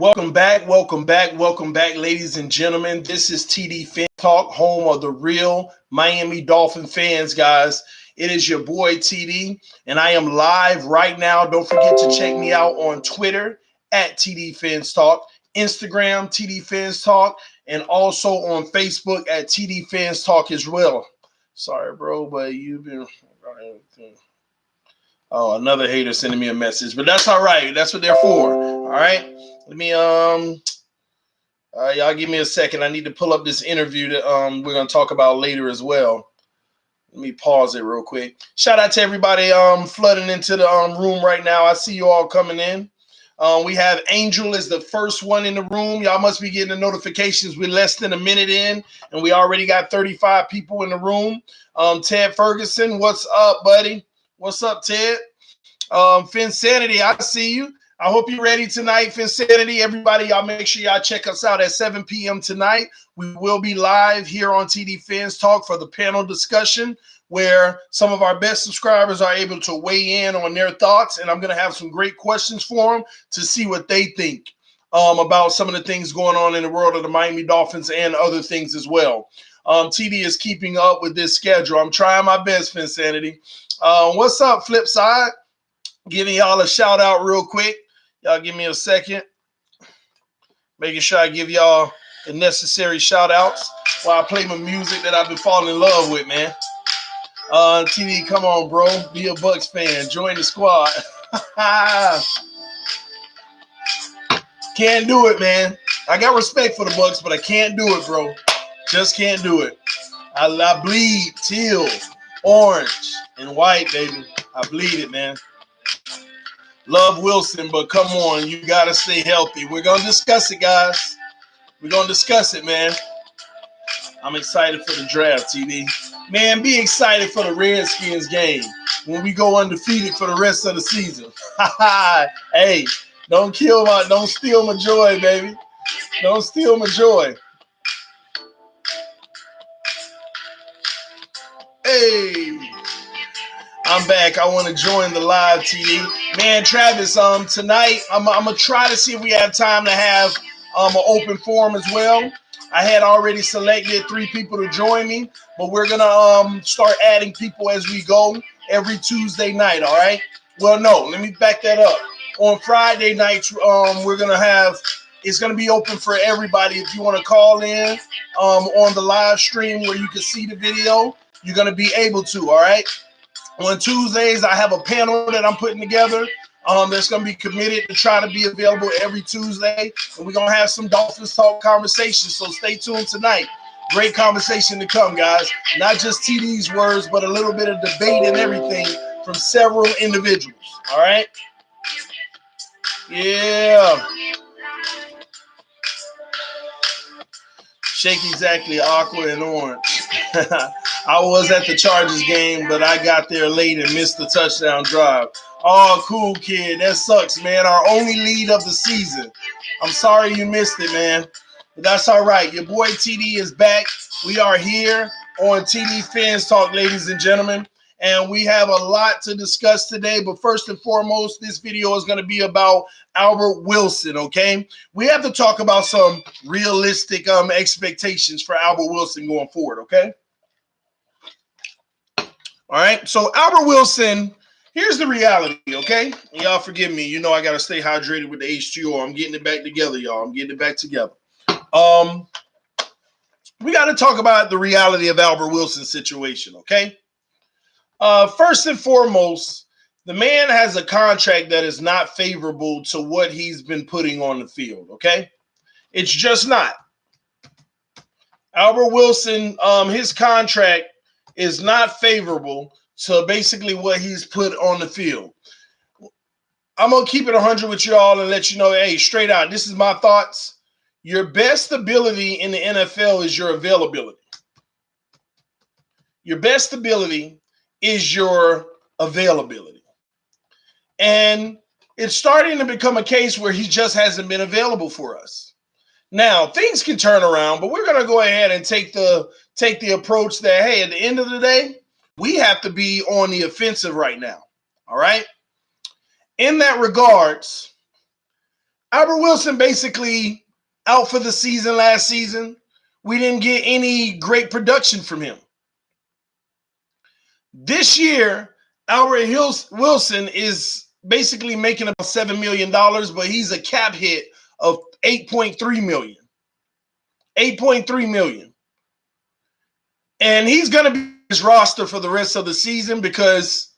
Welcome back, ladies and gentlemen. This is TD Fan Talk, home of the real Miami Dolphin fans, guys. It is your boy TD, and I am live right now. Don't forget to check me out on Twitter at TD Fans Talk, Instagram TD Fans Talk, and also on Facebook at TD Fans Talk as well. Sorry, bro, but you've been. Oh, another hater sending me a message, but that's all right. That's what they're for. All right. Let me y'all give me a second. I need to pull up this interview that we're gonna talk about later as well. Let me pause it real quick. Shout out to everybody flooding into the room right now. I see you all coming in. We have Angel is the first one in the room. Y'all must be getting the notifications. We're less than a minute in, and we already got 35 people in the room. Ted Ferguson, what's up, buddy? What's up, Ted? Finsanity, I see you. I hope you're ready tonight, Finsanity. Everybody, y'all make sure y'all check us out at 7 p.m. tonight. We will be live here on TD Fans Talk for the panel discussion where some of our best subscribers are able to weigh in on their thoughts, and I'm going to have some great questions for them to see what they think about some of the things going on in the world of the Miami Dolphins and other things as well. TD is keeping up with this schedule. I'm trying my best, Finsanity. What's up, Flipside? Giving y'all a shout out real quick. Y'all give me a second. Making sure I give y'all the necessary shout outs while I play my music that I've been falling in love with, man. TV, come on, bro. Be a Bucks fan. Join the squad. Can't do it, man. I got respect for the Bucks, but I can't do it, bro. Just can't do it. I bleed teal, orange, and white, baby. I bleed it, man. Love Wilson, but come on, you got to stay healthy. We're going to discuss it, guys. We're going to discuss it, man. I'm excited for the draft, TV. Man, be excited for the Redskins game when we go undefeated for the rest of the season. Hey, don't steal my joy, baby. Don't steal my joy. Hey. I'm back. I want to join the live TV. Man, Travis, tonight I'm gonna try to see if we have time to have an open forum as well. I had already selected 3 people to join me, but we're gonna start adding people as we go every Tuesday night, all right? Well, no, let me back that up. On Friday nights, it's gonna be open for everybody. If you want to call in on the live stream where you can see the video, you're gonna be able to, all right? On Tuesdays, I have a panel that I'm putting together that's going to be committed to try to be available every Tuesday. And we're going to have some Dolphins talk conversations. So stay tuned tonight. Great conversation to come, guys. Not just TD's words, but a little bit of debate and everything from several individuals. All right? Yeah. Shake exactly, aqua and orange. I was at the Chargers game, but I got there late and missed the touchdown drive. Oh, cool, kid. That sucks, man. Our only lead of the season. I'm sorry you missed it, man. But that's all right. Your boy TD is back. We are here on TD Fans Talk, ladies and gentlemen. And we have a lot to discuss today. But first and foremost, this video is going to be about Albert Wilson, okay? We have to talk about some realistic expectations for Albert Wilson going forward, okay? All right, so Albert Wilson, here's the reality, okay? Y'all forgive me. You know I got to stay hydrated with the H2O. I'm getting it back together, y'all. I'm getting it back together. We got to talk about the reality of Albert Wilson's situation, okay? First and foremost, the man has a contract that is not favorable to what he's been putting on the field, okay? It's just not. Albert Wilson, his contract is not favorable to basically what he's put on the field. I'm going to keep it 100 with y'all and let you know, hey, straight out, this is my thoughts. Your best ability in the NFL is your availability. Your best ability is your availability. And it's starting to become a case where he just hasn't been available for us. Now, things can turn around, but we're going to go ahead and take the approach that, hey, at the end of the day, we have to be on the offensive right now, all right? In that regards, Albert Wilson basically out for the season last season. We didn't get any great production from him. This year, Albert Wilson is basically making about $7 million, but he's a cap hit of $8.3 million. $8.3 million. And he's going to be on his roster for the rest of the season because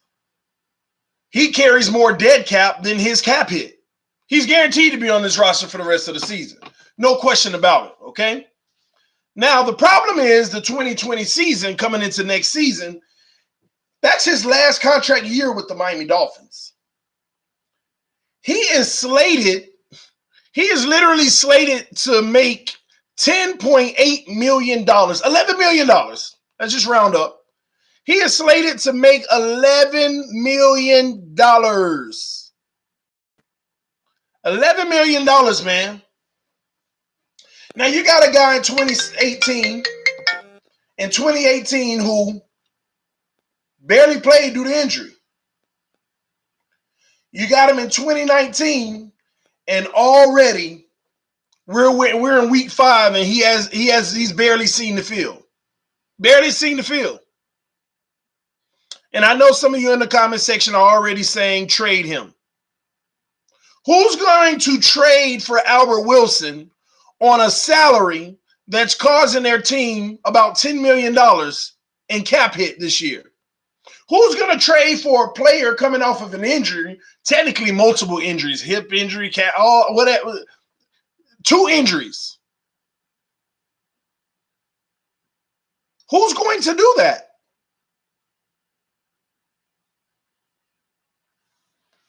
he carries more dead cap than his cap hit. He's guaranteed to be on this roster for the rest of the season. No question about it, okay? Now, the problem is the 2020 season coming into next season, that's his last contract year with the Miami Dolphins. He is literally slated to make $10.8 million, $11 million. Let's just round up. He is slated to make $11 million. $11 million, man. Now, you got a guy in 2018 who barely played due to injury. You got him in 2019, and already we're in week 5, and he's barely seen the field. Barely seen the field. And I know some of you in the comment section are already saying trade him. Who's going to trade for Albert Wilson on a salary that's causing their team about $10 million in cap hit this year? Who's going to trade for a player coming off of an injury, technically multiple injuries, hip injury, whatever, 2 injuries? Who's going to do that?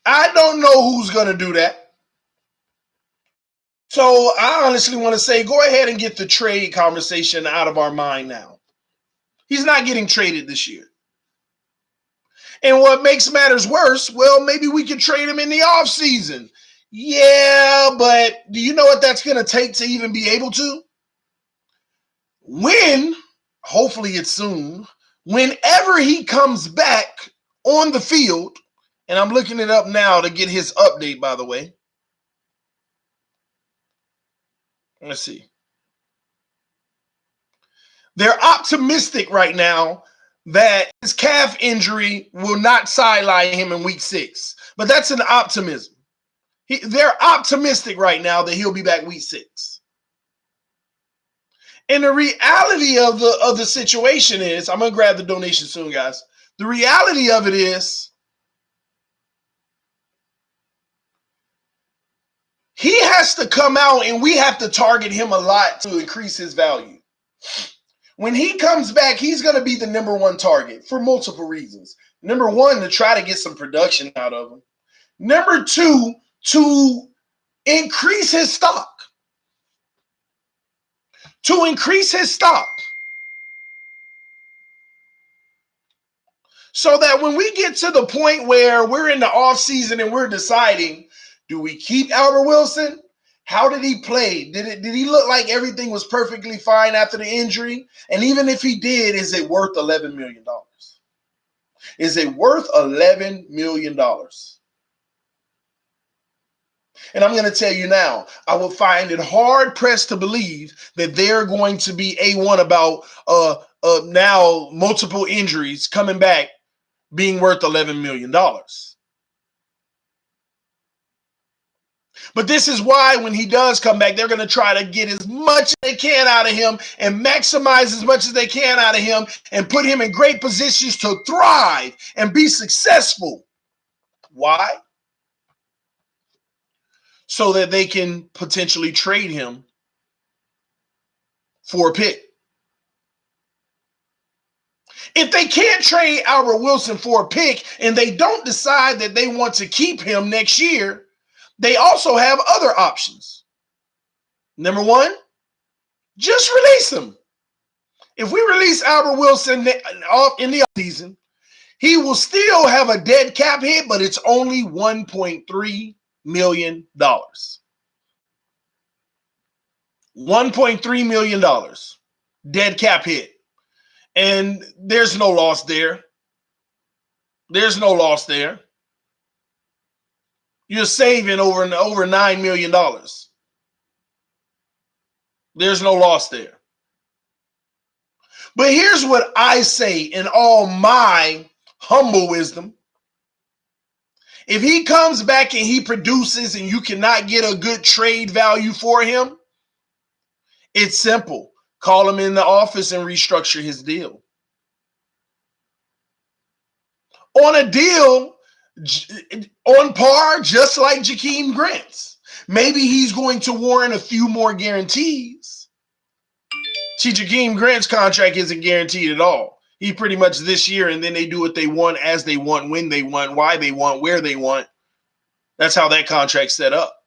I don't know who's going to do that. So I honestly want to say, go ahead and get the trade conversation out of our mind now. He's not getting traded this year. And what makes matters worse, well, maybe we can trade him in the offseason. Yeah, but do you know what that's going to take to even be able to? Hopefully it's soon, whenever he comes back on the field, and I'm looking it up now to get his update, by the way. Let's see. They're optimistic right now that his calf injury will not sideline him in week 6. But that's an optimism. They're optimistic right now that he'll be back week 6. And the reality of the situation is, I'm going to grab the donation soon, guys. The reality of it is, he has to come out and we have to target him a lot to increase his value. When he comes back, he's going to be the number 1 target for multiple reasons. Number 1, to try to get some production out of him. Number 2, to increase his stock. To increase his stock. So that when we get to the point where we're in the offseason and we're deciding, do we keep Albert Wilson? How did he play? Did he look like everything was perfectly fine after the injury? And even if he did, is it worth $11 million? Is it worth $11 million? And I'm going to tell you now, I will find it hard pressed to believe that they're going to be A1 about now multiple injuries coming back being worth $11 million. But this is why when he does come back, they're going to try to get as much as they can out of him and maximize as much as they can out of him and put him in great positions to thrive and be successful. Why? So that they can potentially trade him for a pick. If they can't trade Albert Wilson for a pick and they don't decide that they want to keep him next year, they also have other options. Number 1, just release him. If we release Albert Wilson in the offseason, he will still have a dead cap hit, but it's only $1.3 million. $1.3 million dead cap hit. And there's no loss there. There's no loss there. You're saving over $9 million. There's no loss there. But here's what I say in all my humble wisdom. If he comes back and he produces and you cannot get a good trade value for him, it's simple. Call him in the office and restructure his deal. On a deal on par, just like Jakeem Grant's. Maybe he's going to warrant a few more guarantees. See, Jakeem Grant's contract isn't guaranteed at all. He pretty much this year, and then they do what they want, as they want, when they want, why they want, where they want. That's how that contract's set up.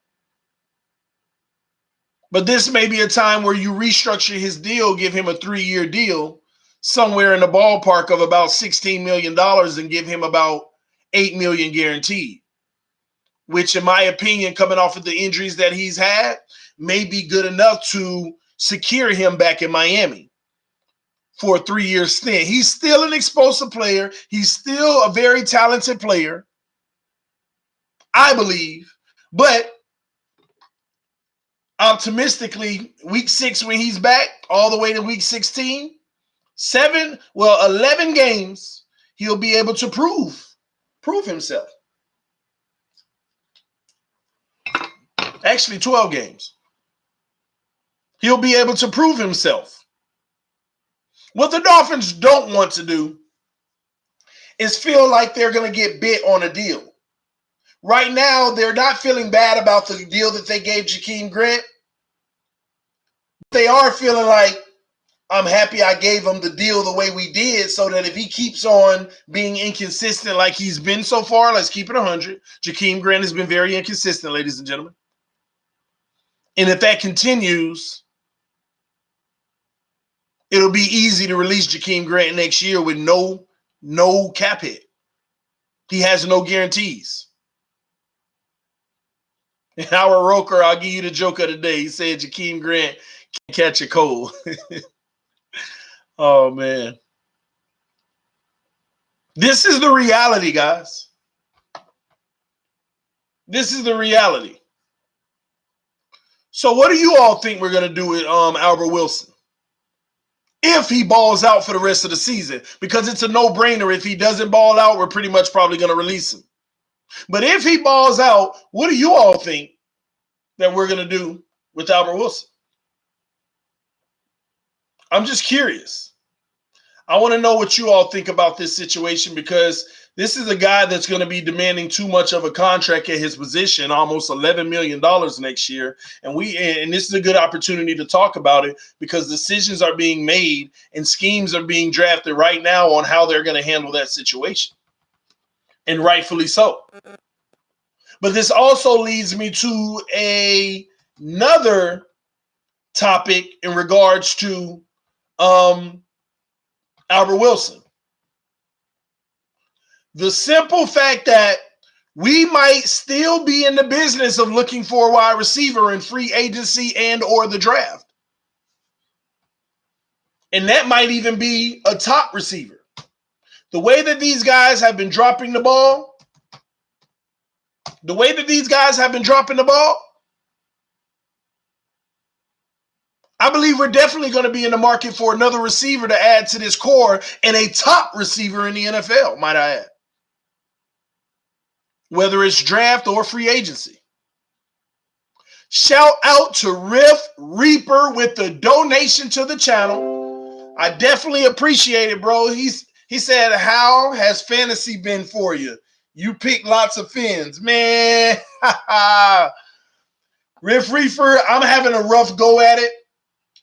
But this may be a time where you restructure his deal, give him a 3-year deal, somewhere in the ballpark of about $16 million, and give him about $8 million guaranteed, which in my opinion, coming off of the injuries that he's had, may be good enough to secure him back in Miami for a 3-year stint. He's still an explosive player. He's still a very talented player, I believe. But optimistically, week 6 when he's back, all the way to week 16, 11 games, he'll be able to prove himself. Actually, 12 games. He'll be able to prove himself. What the Dolphins don't want to do is feel like they're going to get bit on a deal. Right now, they're not feeling bad about the deal that they gave Jakeem Grant. They are feeling like, I'm happy I gave him the deal the way we did, so that if he keeps on being inconsistent like he's been so far, let's keep it 100. Jakeem Grant has been very inconsistent, ladies and gentlemen. And if that continues, it'll be easy to release Jakeem Grant next year with no cap hit. He has no guarantees. And Howard Roker, I'll give you the joke of the day. He said Jakeem Grant can't catch a cold. Oh, man. This is the reality, guys. This is the reality. So what do you all think we're going to do with Albert Wilson if he balls out for the rest of the season? Because it's a no-brainer. If he doesn't ball out, we're pretty much probably going to release him. But if he balls out, what do you all think that we're going to do with Albert Wilson? I'm just curious. I want to know what you all think about this situation, because this is a guy that's going to be demanding too much of a contract at his position, almost $11 million next year. And this is a good opportunity to talk about it, because decisions are being made and schemes are being drafted right now on how they're going to handle that situation. And rightfully so. But this also leads me to another topic in regards to Albert Wilson. The simple fact that we might still be in the business of looking for a wide receiver in free agency and or the draft. And that might even be a top receiver. The way that these guys have been dropping the ball, I believe we're definitely going to be in the market for another receiver to add to this core, and a top receiver in the NFL, might I add. Whether it's draft or free agency. Shout out to Riff Reaper with the donation to the channel. I definitely appreciate it, bro. He said, how has fantasy been for you? You pick lots of fins. Man, Riff Reaper, I'm having a rough go at it.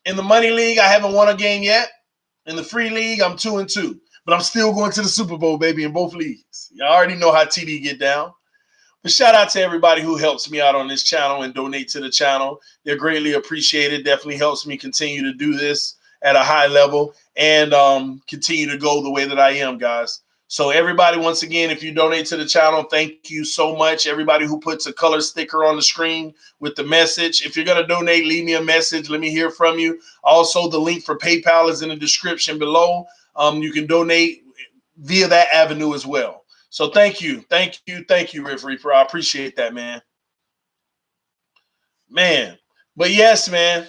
In the money league, I haven't won a game yet. In the free league, I'm 2-2. But I'm still going to the Super Bowl, baby, in both leagues. You already know how TD get down. But shout out to everybody who helps me out on this channel and donate to the channel. They're greatly appreciated. Definitely helps me continue to do this at a high level and continue to go the way that I am, guys. So everybody, once again, if you donate to the channel, thank you so much. Everybody who puts a color sticker on the screen with the message. If you're going to donate, leave me a message. Let me hear from you. Also, the link for PayPal is in the description below. You can donate via that avenue as well. So thank you, Riff Reaper. I appreciate that, man. Man, but yes, man,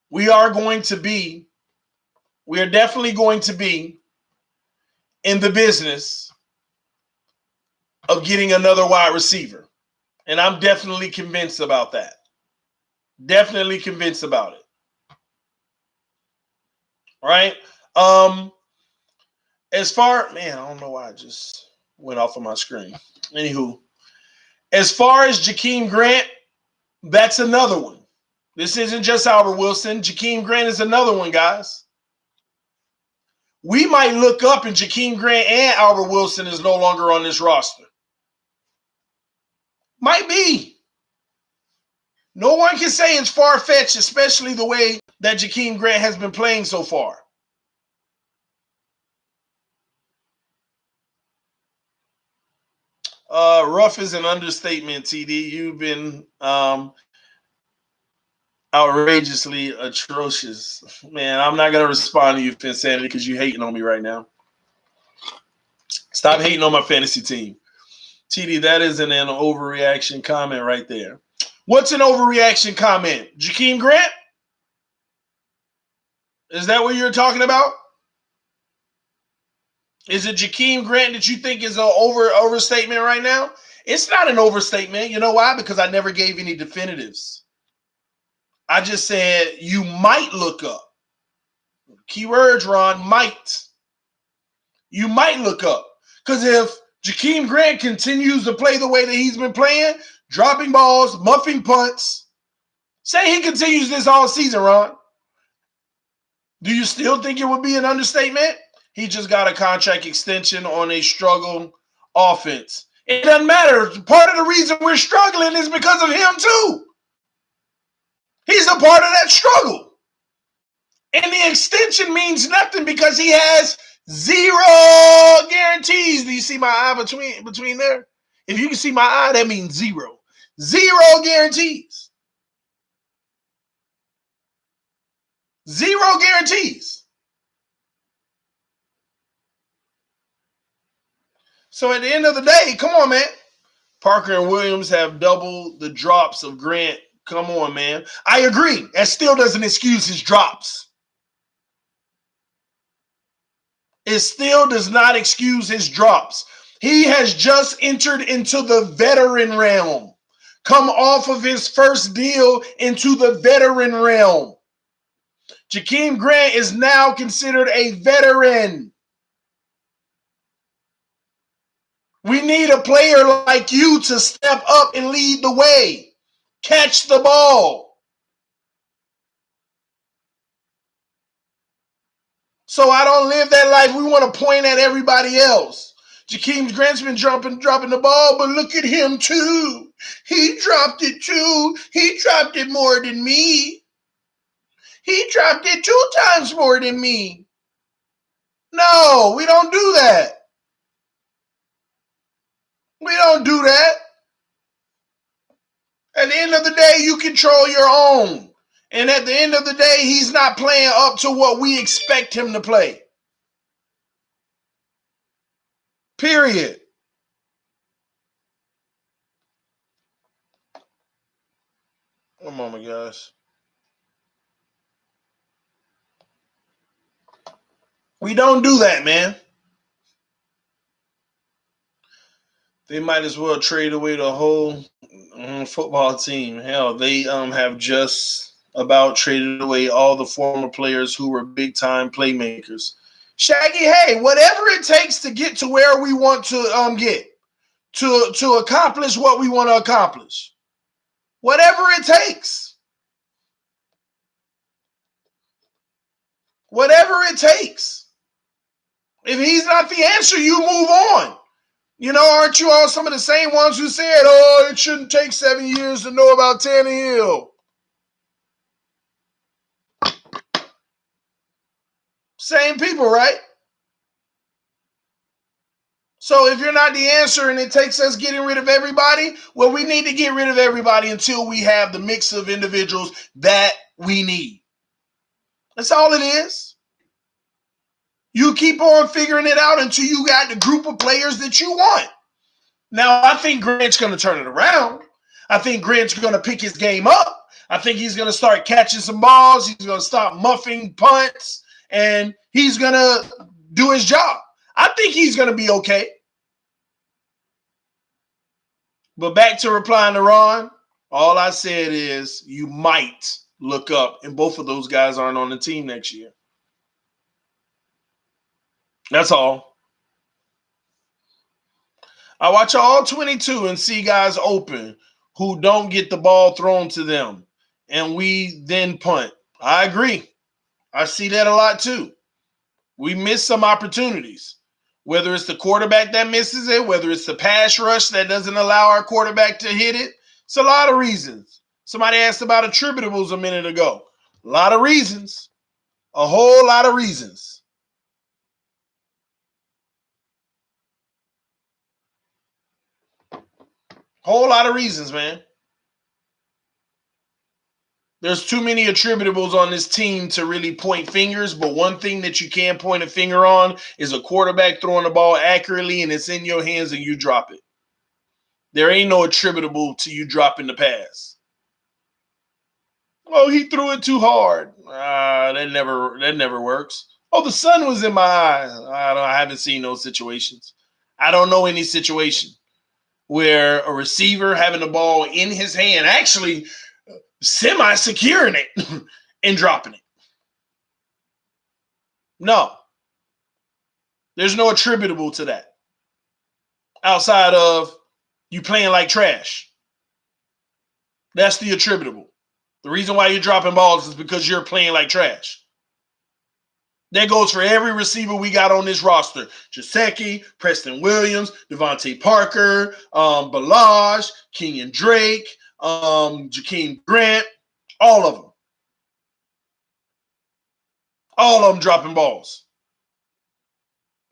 we are definitely going to be in the business of getting another wide receiver. And I'm definitely convinced about that. Definitely convinced about it. Right? As far, man, I don't know why I just went off of my screen. Anywho, as far as Jakeem Grant, that's another one. This isn't just Albert Wilson. Jakeem Grant is another one, guys. We might look up and Jakeem Grant and Albert Wilson is no longer on this roster. Might be. No one can say it's far-fetched, especially the way that Jakeem Grant has been playing so far. Rough is an understatement, TD. You've been outrageously atrocious. Man, I'm not going to respond to you, Finsanity, because you're hating on me right now. Stop hating on my fantasy team. TD, that isn't an overreaction comment right there. What's an overreaction comment? Jakeem Grant? Is that what you're talking about? Is it Jakeem Grant that you think is an overstatement right now? It's not an overstatement. You know why? Because I never gave any definitives. I just said you might look up. Keywords, Ron, might. You might look up. Because if Jakeem Grant continues to play the way that he's been playing, dropping balls, muffing punts, say he continues this all season, Ron, do you still think it would be an understatement? He just got a contract extension on a struggle offense. It doesn't matter. Part of the reason we're struggling is because of him too. He's a part of that struggle. And the extension means nothing because he has zero guarantees. Do you see my eye between there? If you can see my eye, that means zero. Zero guarantees. Zero guarantees. So at the end of the day, come on, man. Parker and Williams have doubled the drops of Grant. Come on, man. I agree. That still doesn't excuse his drops. It still does not excuse his drops. He has just entered into the veteran realm. Come off of his first deal into the veteran realm. Jakeem Grant is now considered a veteran. We need a player like you to step up and lead the way. Catch the ball. So I don't live that life. We want to point at everybody else. Jakeem Grant's been dropping the ball, but look at him too. He dropped it too. He dropped it more than me. He dropped it 2 times more than me. No, we don't do that. We don't do that. At the end of the day, you control your own. And at the end of the day, he's not playing up to what we expect him to play. Period. One moment, guys. We don't do that, man. They might as well trade away the whole football team. Hell, they have just about traded away all the former players who were big-time playmakers. Shaggy, hey, whatever it takes to get to where we want to get, to accomplish what we want to accomplish. Whatever it takes. Whatever it takes. If he's not the answer, you move on. You know, aren't you all some of the same ones who said, oh, it shouldn't take 7 years to know about Tannehill? Same people, right? So if you're not the answer and it takes us getting rid of everybody, well, we need to get rid of everybody until we have the mix of individuals that we need. That's all it is. You keep on figuring it out until you got the group of players that you want. Now, I think Grant's going to turn it around. I think Grant's going to pick his game up. I think he's going to start catching some balls. He's going to stop muffing punts, and he's going to do his job. I think he's going to be okay. But back to replying to Ron, all I said is you might look up, and both of those guys aren't on the team next year. That's all. I watch all 22 and see guys open who don't get the ball thrown to them, and we then punt. I agree. I see that a lot too. We miss some opportunities, whether it's the quarterback that misses it, whether it's the pass rush that doesn't allow our quarterback to hit it. It's a lot of reasons. Somebody asked about attributables a minute ago. A lot of reasons. A whole lot of reasons. Whole lot of reasons, man. There's too many attributables on this team to really point fingers, but one thing that you can point a finger on is a quarterback throwing the ball accurately and it's in your hands and you drop it. There ain't no attributable to you dropping the pass. Oh, he threw it too hard. That never works. Oh, the sun was in my eye. I haven't seen those situations. I don't know any situation where a receiver having the ball in his hand, actually semi-securing it and dropping it. No. There's no attributable to that. Outside of you playing like trash. That's the attributable. The reason why you're dropping balls is because you're playing like trash. That goes for every receiver we got on this roster. Gesicki, Preston Williams, Devontae Parker, Balaj, Kenyon Drake, Jakeem Grant, all of them. All of them dropping balls.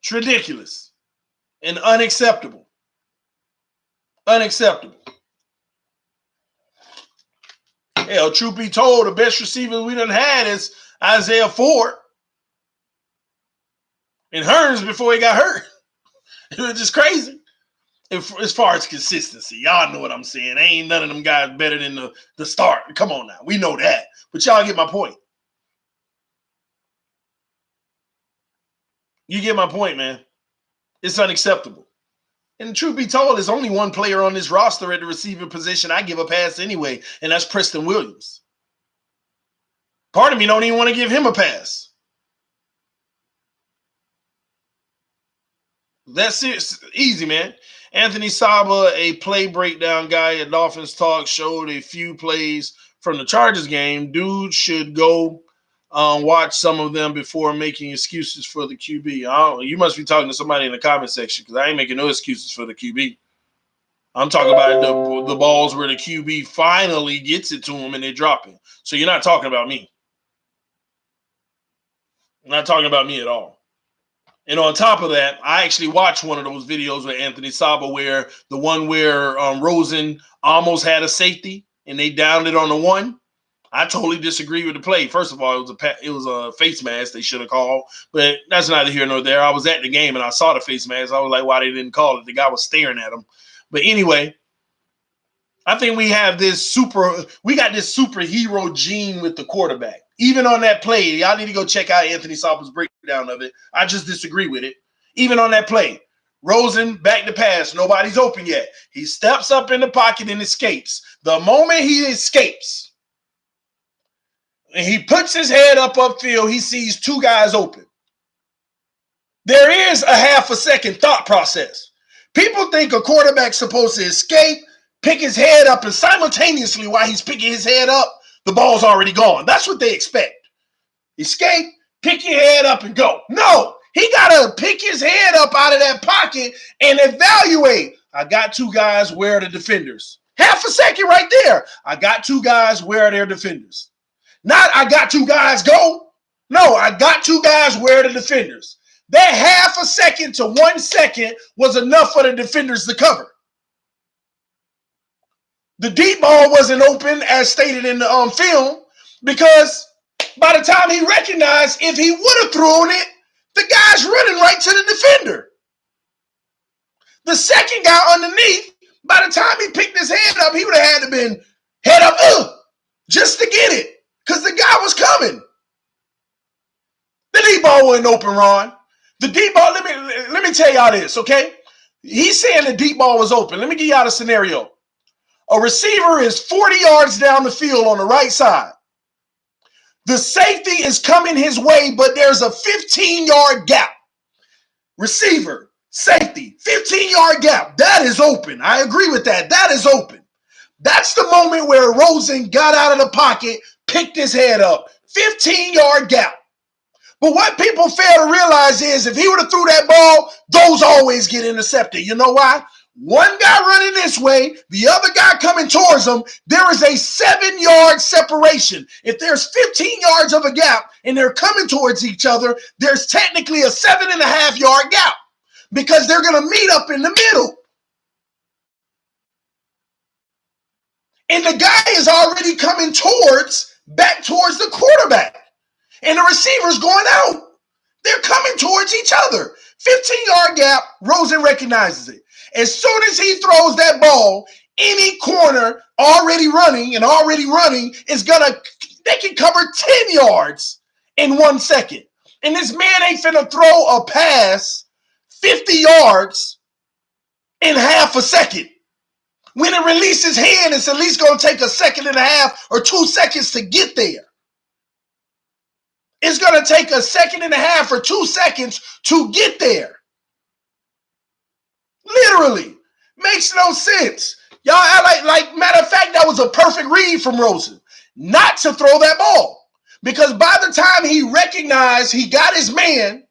It's ridiculous and unacceptable. Unacceptable. Hell, truth be told, the best receiver we done had is Isaiah Ford. And Hearns before he got hurt. It was just crazy. As far as consistency, y'all know what I'm saying. Ain't none of them guys better than the start. Come on now. We know that. But y'all get my point. You get my point, man. It's unacceptable. And truth be told, there's only one player on this roster at the receiver position I give a pass anyway, and that's Preston Williams. Part of me don't even want to give him a pass. That's it. Easy, man. Anthony Saba, a play breakdown guy at Dolphins Talk, showed a few plays from the Chargers game. Dude should go watch some of them before making excuses for the QB. You must be talking to somebody in the comment section because I ain't making no excuses for the QB. I'm talking about the balls where the QB finally gets it to him and they drop it. So you're not talking about me. I'm not talking about me at all. And on top of that, I actually watched one of those videos with Anthony Saba where the one where Rosen almost had a safety and they downed it on the one. I totally disagree with the play. First of all, it was a face mask they should have called, but that's neither here nor there. I was at the game and I saw the face mask. I was like, why they didn't call it? The guy was staring at him. But anyway, I think we got this superhero gene with the quarterback. Even on that play, y'all need to go check out Anthony Saba's breakdown of it. I just disagree with it. Even on that play, Rosen back to pass. Nobody's open yet. He steps up in the pocket and escapes. The moment he escapes and he puts his head up upfield, he sees two guys open. There is a half a second thought process. People think a quarterback's supposed to escape, pick his head up, and simultaneously while he's picking his head up, the ball's already gone. That's what they expect. Escape, pick your head up, and go. No, he got to pick his head up out of that pocket and evaluate. I got two guys, where are the defenders? Half a second right there. I got two guys, where are their defenders? Not I got two guys, go. No, I got two guys, where are the defenders? That half a second to 1 second was enough for the defenders to cover. The deep ball wasn't open, as stated in the film, because by the time he recognized if he would have thrown it, The guy's running right to the defender. The second guy underneath, by the time he picked his head up, he would have had to been head up just to get it because the guy was coming. The deep ball wasn't open, Ron. The deep ball, let me tell y'all this, okay? He's saying the deep ball was open. Let me give y'all a scenario. A receiver is 40 yards down the field on the right side. The safety is coming his way, but there's a 15-yard gap. Receiver, safety, 15-yard gap. That is open. I agree with that. That is open. That's the moment where Rosen got out of the pocket, picked his head up. 15-yard gap. But what people fail to realize is if he would have threw that ball, those always get intercepted. You know why? One guy running this way, the other guy coming towards him, there is a 7-yard separation. If there's 15 yards of a gap and they're coming towards each other, there's technically a 7.5-yard gap because they're going to meet up in the middle. And the guy is already coming back towards the quarterback. And the receiver's going out. They're coming towards each other. 15-yard gap, Rosen recognizes it. As soon as he throws that ball, any corner already running is they can cover 10 yards in 1 second. And this man ain't finna throw a pass 50 yards in half a second. When it releases hand, it's at least gonna take a 1.5 or 2 seconds to get there. It's going to take a 1.5 or 2 seconds to get there. Literally. Makes no sense. Y'all act like matter of fact, that was a perfect read from Rosen. Not to throw that ball. Because by the time he recognized he got his man,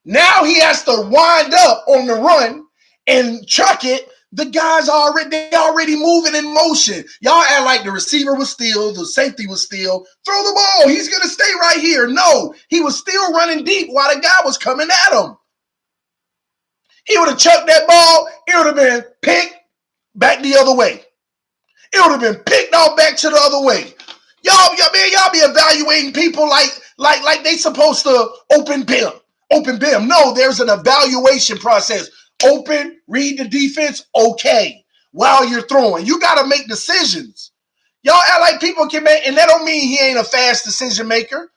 now he has to wind up on the run and chuck it. The guys already moving in motion. Y'all act like the receiver was still, the safety was still. Throw the ball. He's going to stay right here. No, he was still running deep while the guy was coming at him. He would have chucked that ball. It would have been picked back the other way. It would have been picked off back to the other way. Y'all be evaluating people like they supposed to open BIM. No, there's an evaluation process. Open, read the defense, okay. While you're throwing, you got to make decisions. Y'all act like people can make, and that don't mean he ain't a fast decision maker.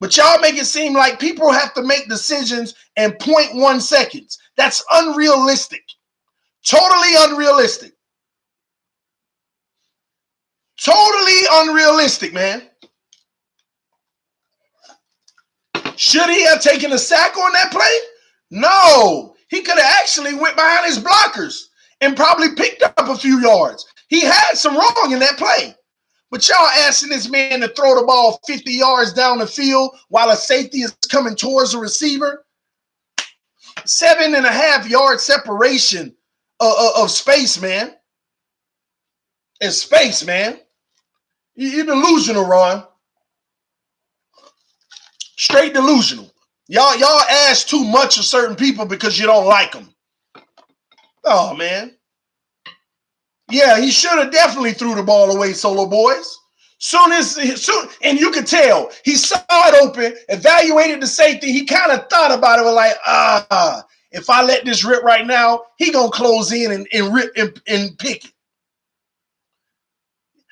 But y'all make it seem like people have to make decisions in 0.1 seconds. That's unrealistic. Totally unrealistic. Totally unrealistic, man. Should he have taken a sack on that play? No. He could have actually went behind his blockers and probably picked up a few yards. He had some wrong in that play. But y'all asking this man to throw the ball 50 yards down the field while a safety is coming towards the receiver? 7.5-yard separation of space, man. It's space, man. You're delusional, Ron. Straight delusional. Y'all ask too much of certain people because you don't like them. Oh, man. Yeah, he should have definitely threw the ball away, Solo Boys. And you could tell he saw it open, evaluated the safety. He kind of thought about it, was like, if I let this rip right now, he gonna close in and rip and pick it.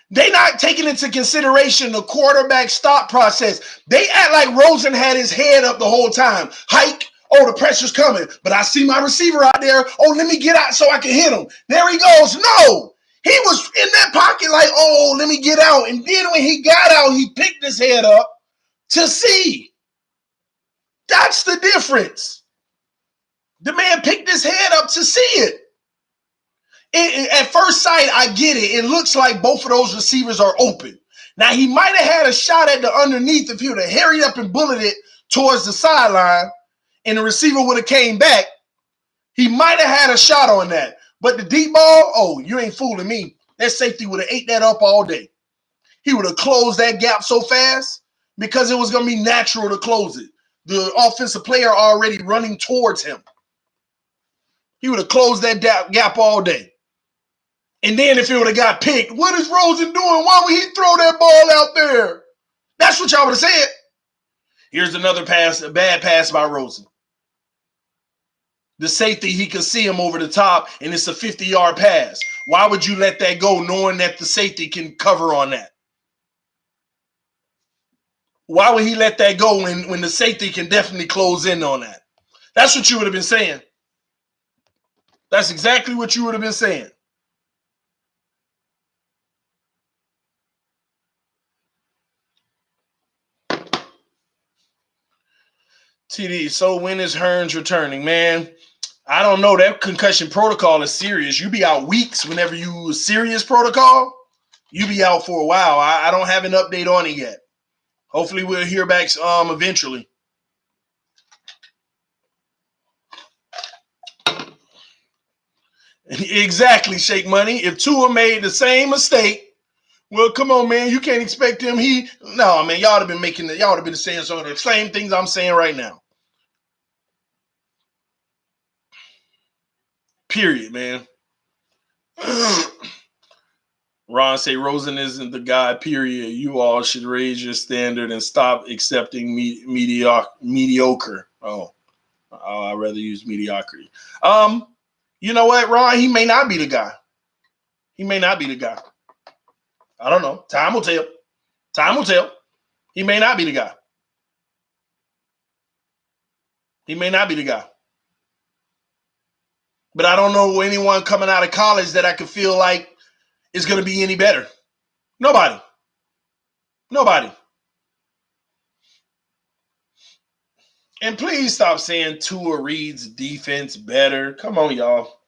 They not taking into consideration the quarterback stop process. They act like Rosen had his head up the whole time. Hike. Oh, the pressure's coming. But I see my receiver out there. Oh, let me get out so I can hit him. There he goes. No. He was in that pocket like, oh, let me get out. And then when he got out, he picked his head up to see. That's the difference. The man picked his head up to see it. At first sight, I get it. It looks like both of those receivers are open. Now, he might have had a shot at the underneath if he would have hurried up and bulleted it towards the sideline and the receiver would have came back. He might have had a shot on that. But the deep ball, oh, you ain't fooling me. That safety would have ate that up all day. He would have closed that gap so fast because it was going to be natural to close it. The offensive player already running towards him. He would have closed that gap all day. And then if it would have got picked, what is Rosen doing? Why would he throw that ball out there? That's what y'all would have said. Here's another pass, a bad pass by Rosen. The safety, he can see him over the top, and it's a 50-yard pass. Why would you let that go knowing that the safety can cover on that? Why would he let that go when the safety can definitely close in on that? That's what you would have been saying. That's exactly what you would have been saying. TD, so when is Hearns returning? Man, I don't know. That concussion protocol is serious. You be out weeks whenever you serious protocol. You be out for a while. I don't have an update on it yet. Hopefully we'll hear back eventually. Exactly, Shake Money. If Tua made the same mistake, well, come on, man. You can't expect him. No, man. Y'all have been saying some of the same things I'm saying right now. Period, man. Ron say Rosen isn't the guy, period. You all should raise your standard and stop accepting mediocre. Oh, I'd rather use mediocrity. You know what, Ron? He may not be the guy. He may not be the guy. I don't know. Time will tell. Time will tell. He may not be the guy. He may not be the guy. But I don't know anyone coming out of college that I could feel like is going to be any better. Nobody. And please stop saying Tua reads defense better. Come on, y'all.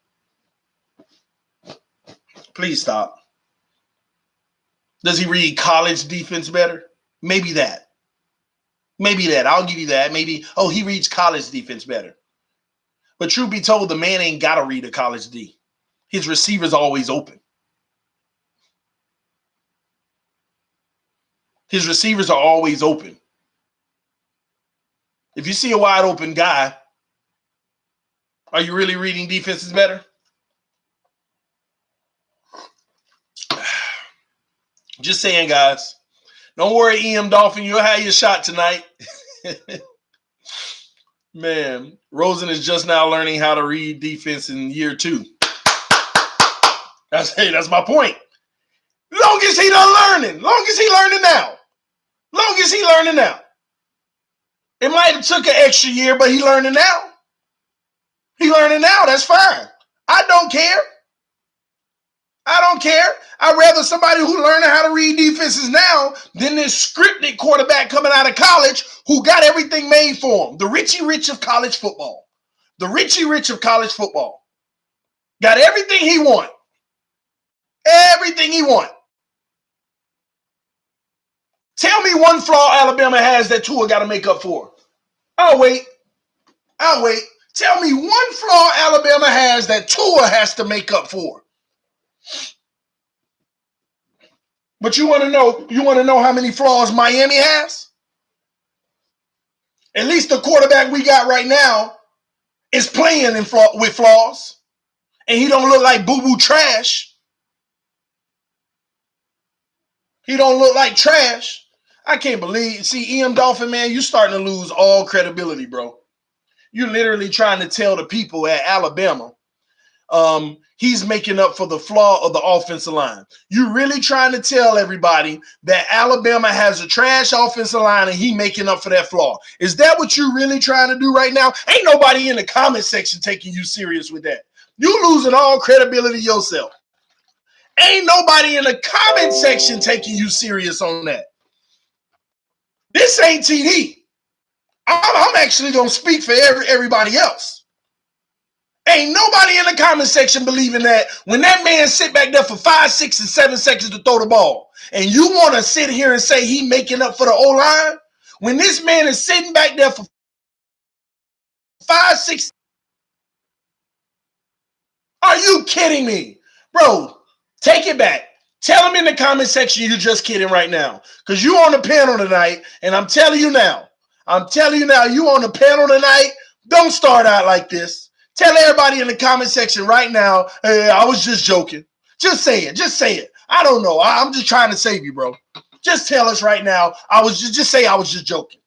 Please stop. Does he read college defense better? Maybe that. I'll give you that. Maybe, he reads college defense better. But truth be told, the man ain't got to read a college D. His receiver's always open. His receivers are always open. If you see a wide open guy, are you really reading defenses better? Just saying, guys. Don't worry, EM Dolphin. You'll have your shot tonight. Man, Rosen is just now learning how to read defense in year 2. That's my point. Long as he done learning. Long as he learning now. It might have took an extra year, but he learning now. That's fine. I don't care. I'd rather somebody who learning how to read defenses now than this scripted quarterback coming out of college who got everything made for him. The Richie Rich of college football. Got everything he want. Tell me one flaw Alabama has that Tua got to make up for. I'll wait. Tell me one flaw Alabama has that Tua has to make up for. But you want to know how many flaws Miami has? At least the quarterback we got right now is playing with flaws. And he don't look like boo-boo trash. He don't look like trash. I can't believe. See, EM Dolphin, man, you starting to lose all credibility, bro. You're literally trying to tell the people at Alabama he's making up for the flaw of the offensive line. You're really trying to tell everybody that Alabama has a trash offensive line and he making up for that flaw. Is that what you're really trying to do right now? Ain't nobody in the comment section taking you serious with that. You losing all credibility yourself. Ain't nobody in the comment section taking you serious on that. This ain't TD. I'm actually going to speak for everybody else. Ain't nobody in the comment section believing that when that man sit back there for 5, 6, and 7 seconds to throw the ball, and you want to sit here and say he making up for the O-line, when this man is sitting back there for 5, 6, are you kidding me? Bro, take it back. Tell him in the comment section you're just kidding right now. Because you on the panel tonight, and I'm telling you now, you on the panel tonight, don't start out like this. Tell everybody in the comment section right now, hey, I was just joking. Just say it. I don't know. I'm just trying to save you, bro. Just tell us right now, just say I was just joking.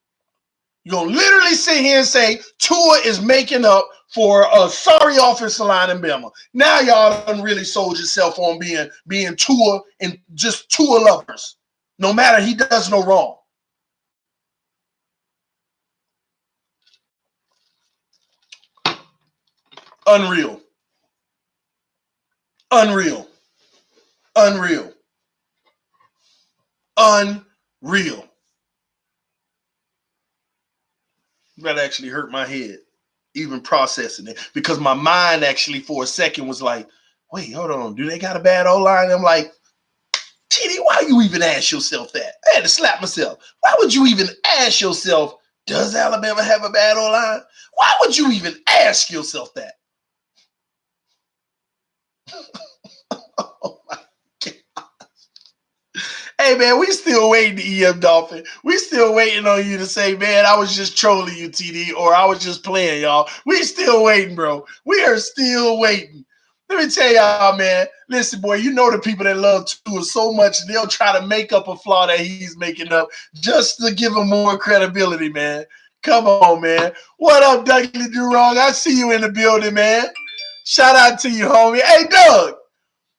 You're going to literally sit here and say Tua is making up for a sorry offensive line in Bama. Now y'all done really sold yourself on being Tua and just Tua lovers. No matter he does no wrong. Unreal. Unreal. Unreal. Unreal. That actually hurt my head, even processing it, because my mind actually for a second was like, wait, hold on, do they got a bad O-line? I'm like, TD, why you even ask yourself that? I had to slap myself. Why would you even ask yourself, does Alabama have a bad O-line? Why would you even ask yourself that? Oh my God. Hey, man, we still waiting, EM Dolphin. We still waiting on you to say, man, I was just trolling you, TD, or I was just playing, y'all. We still waiting, bro. We are still waiting. Let me tell y'all, man, listen, boy, you know the people that love Tua so much, they'll try to make up a flaw that he's making up just to give him more credibility, man. Come on, man. What up, Dougie Durong? I see you in the building, man. Shout out to you, homie. Hey, Doug,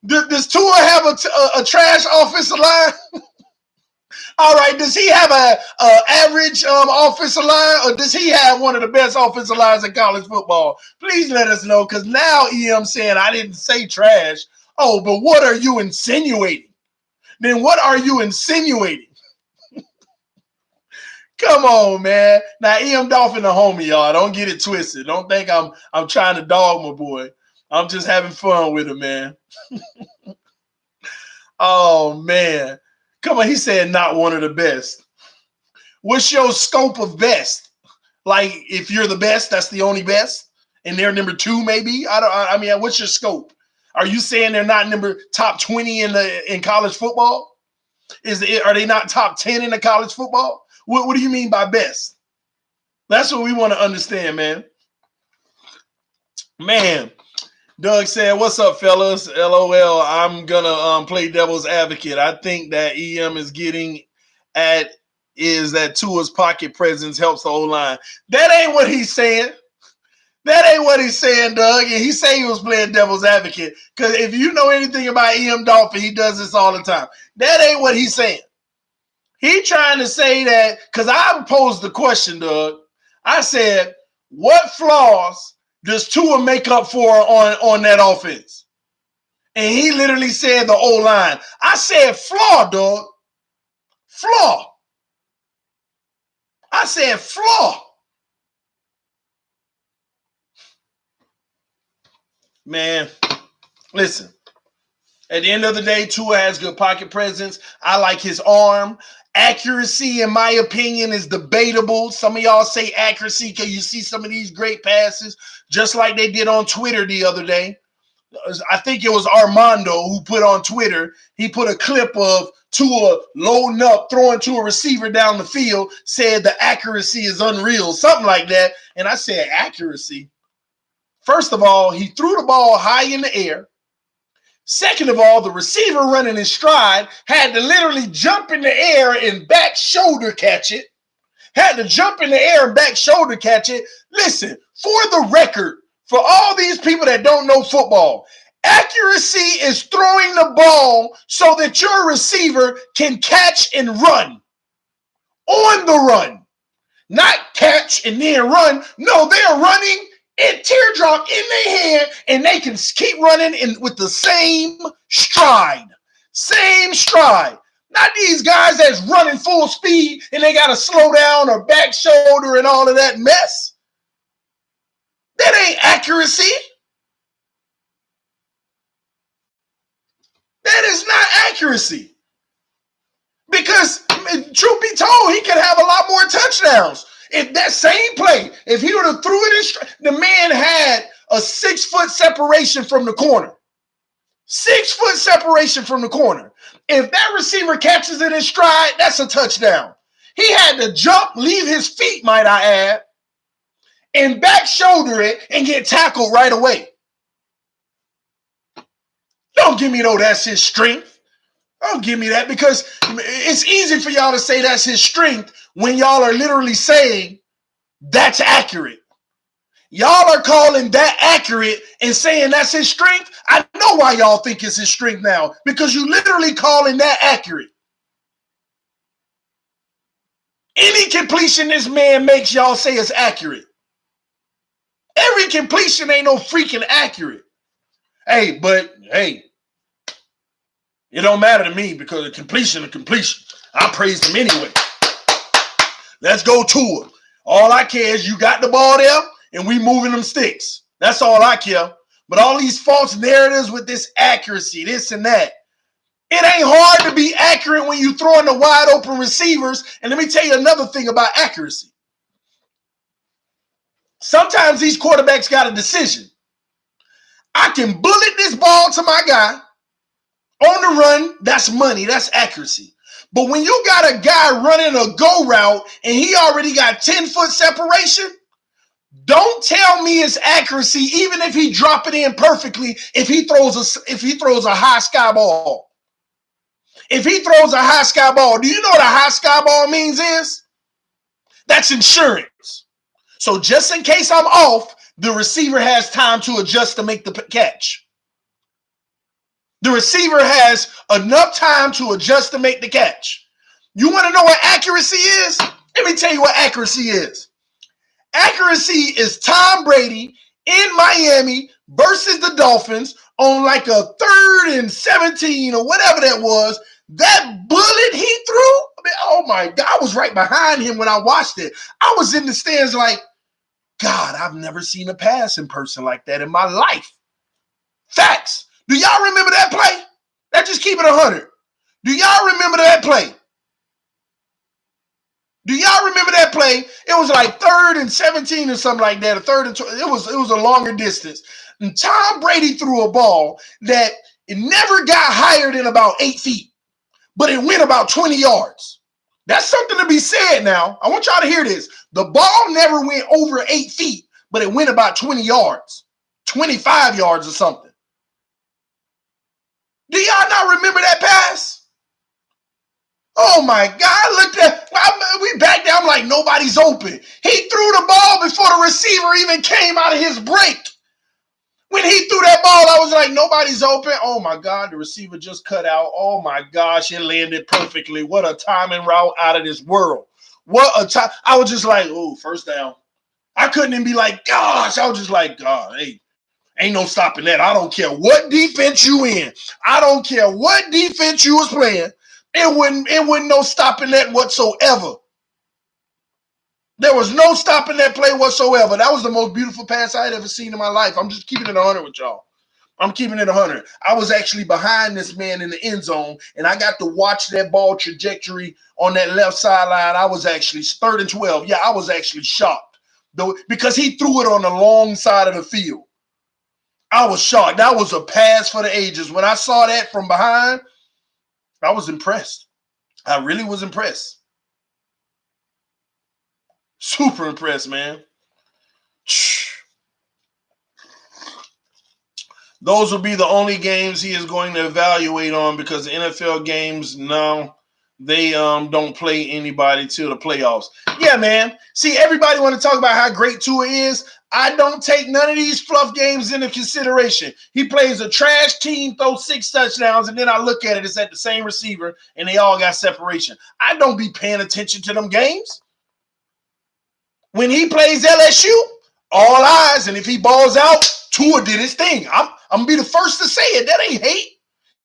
does Tua have a trash offensive line? All right, does he have a average offensive line, or does he have one of the best offensive lines in college football? Please let us know, because now EM saying I didn't say trash. Oh, but what are you insinuating? Then what are you insinuating? Come on, man. Now, EM Dolphin a homie, y'all. Don't get it twisted. Don't think I'm trying to dog my boy. I'm just having fun with him, man. Oh, man. Come on, he said not one of the best. What's your scope of best? Like, if you're the best, that's the only best, and they're number 2, maybe. I mean, what's your scope? Are you saying they're not top 20 in college football? Are they not top 10 in the college football? What do you mean by best? That's what we want to understand, man. Man. Doug said, what's up, fellas? LOL, I'm going to play devil's advocate. I think that EM is getting at is that Tua's pocket presence helps the O-line. That ain't what he's saying. That ain't what he's saying, Doug. And he said he was playing devil's advocate. Because if you know anything about EM Dolphin, he does this all the time. That ain't what he's saying. He trying to say that, because I posed the question, Doug. I said, what flaws does Tua make up for on that offense? And he literally said the O-line. I said flaw, dog. Flaw. I said flaw. Man, listen. At the end of the day, Tua has good pocket presence. I like his arm. Accuracy, in my opinion, is debatable. Some of y'all say accuracy because you see some of these great passes, just like they did on Twitter the other day. I think it was Armando who put on Twitter, he put a clip of Tua loading up, throwing to a receiver down the field, said the accuracy is unreal, something like that. And I said, accuracy? First of all, he threw the ball high in the air. Second of all, the receiver running in stride had to literally jump in the air and back shoulder catch it. Had to jump in the air and back shoulder catch it. Listen, for the record, for all these people that don't know football, accuracy is throwing the ball so that your receiver can catch and run. On the run. Not catch and then run. No, they're running and teardrop in their hand, and they can keep running with the same stride. Same stride. Not these guys that's running full speed and they got to slow down or back shoulder and all of that mess. That ain't accuracy. That is not accuracy. Because, truth be told, he could have a lot more touchdowns. If that same play, if he would have threw it in, the man had a 6-foot separation from the corner. 6-foot separation from the corner. If that receiver catches it in stride, that's a touchdown. He had to jump, leave his feet, might I add, and back shoulder it and get tackled right away. Don't give me no that's his strength. Don't give me that, because it's easy for y'all to say that's his strength when y'all are literally saying That's accurate. Y'all are calling that accurate and saying that's his strength. I know why y'all think it's his strength now, because you literally calling that accurate. Any completion this man makes, y'all say is accurate. Every completion ain't no freaking accurate. Hey, but hey, it don't matter to me because the completion is completion. I praise him anyway. Let's go to him. All I care is you got the ball there and we moving them sticks. That's all I care. But all these false narratives with this accuracy, this and that. It ain't hard to be accurate when you throwing the wide open receivers. And let me tell you another thing about accuracy. Sometimes these quarterbacks got a decision. I can bullet this ball to my guy on the run. That's money. That's accuracy. But when you got a guy running a go route and he already got 10-foot separation, don't tell me it's accuracy, even if he drop it in perfectly, if he throws a high sky ball. If he throws a high sky ball, do you know what a high sky ball means is? That's insurance. So just in case I'm off, the receiver has time to adjust to make the catch. The receiver has enough time to adjust to make the catch. You want to know what accuracy is? Let me tell you what accuracy is. Accuracy is Tom Brady in Miami versus the Dolphins on like a 3rd and 17 or whatever that was. That bullet he threw, I mean, oh my God, I was right behind him when I watched it. I was in the stands like, God, I've never seen a pass in person like that in my life. Facts. Do y'all remember that play? Let's just keep it 100. Do y'all remember that play? Do y'all remember that play? It was like 3rd and 17 or something like that. A 3rd and 20. It was a longer distance. And Tom Brady threw a ball that it never got higher than about 8 feet, but it went about 20 yards. That's something to be said now. I want y'all to hear this. The ball never went over 8 feet, but it went about 20 yards, 25 yards or something. Do y'all not remember that pass? Oh my God, look at that. We back there. I'm like, nobody's open. He threw the ball before the receiver even came out of his break. When he threw that ball, I was like, nobody's open. Oh my God, the receiver just cut out. Oh my gosh, it landed perfectly. What a timing route out of this world. What a time. I was just like, oh, first down. I couldn't even be like, gosh. I was just like, God, hey, ain't no stopping that. I don't care what defense you in. I don't care what defense you was playing. It wouldn't no stopping that whatsoever. There was no stopping that play whatsoever. That was the most beautiful pass I had ever seen in my life. I'm just keeping it 100 with y'all. I'm keeping it 100. I was actually behind this man in the end zone, and I got to watch that ball trajectory on that left sideline. I was actually 3rd and 12. Yeah, I was actually shocked, though, because he threw it on the long side of the field. I was shocked. That was a pass for the ages. When I saw that from behind, I was impressed. I really was impressed. Super impressed, man. Those will be the only games he is going to evaluate on, because the NFL games, no, they don't play anybody till the playoffs. Yeah, man. See, everybody want to talk about how great Tua is. I don't take none of these fluff games into consideration. He plays a trash team, throws 6 touchdowns, and then I look at it, it's at the same receiver, and they all got separation. I don't be paying attention to them games. When he plays LSU, all eyes, and if he balls out, Tua did his thing. I'm going to be the first to say it. That ain't hate.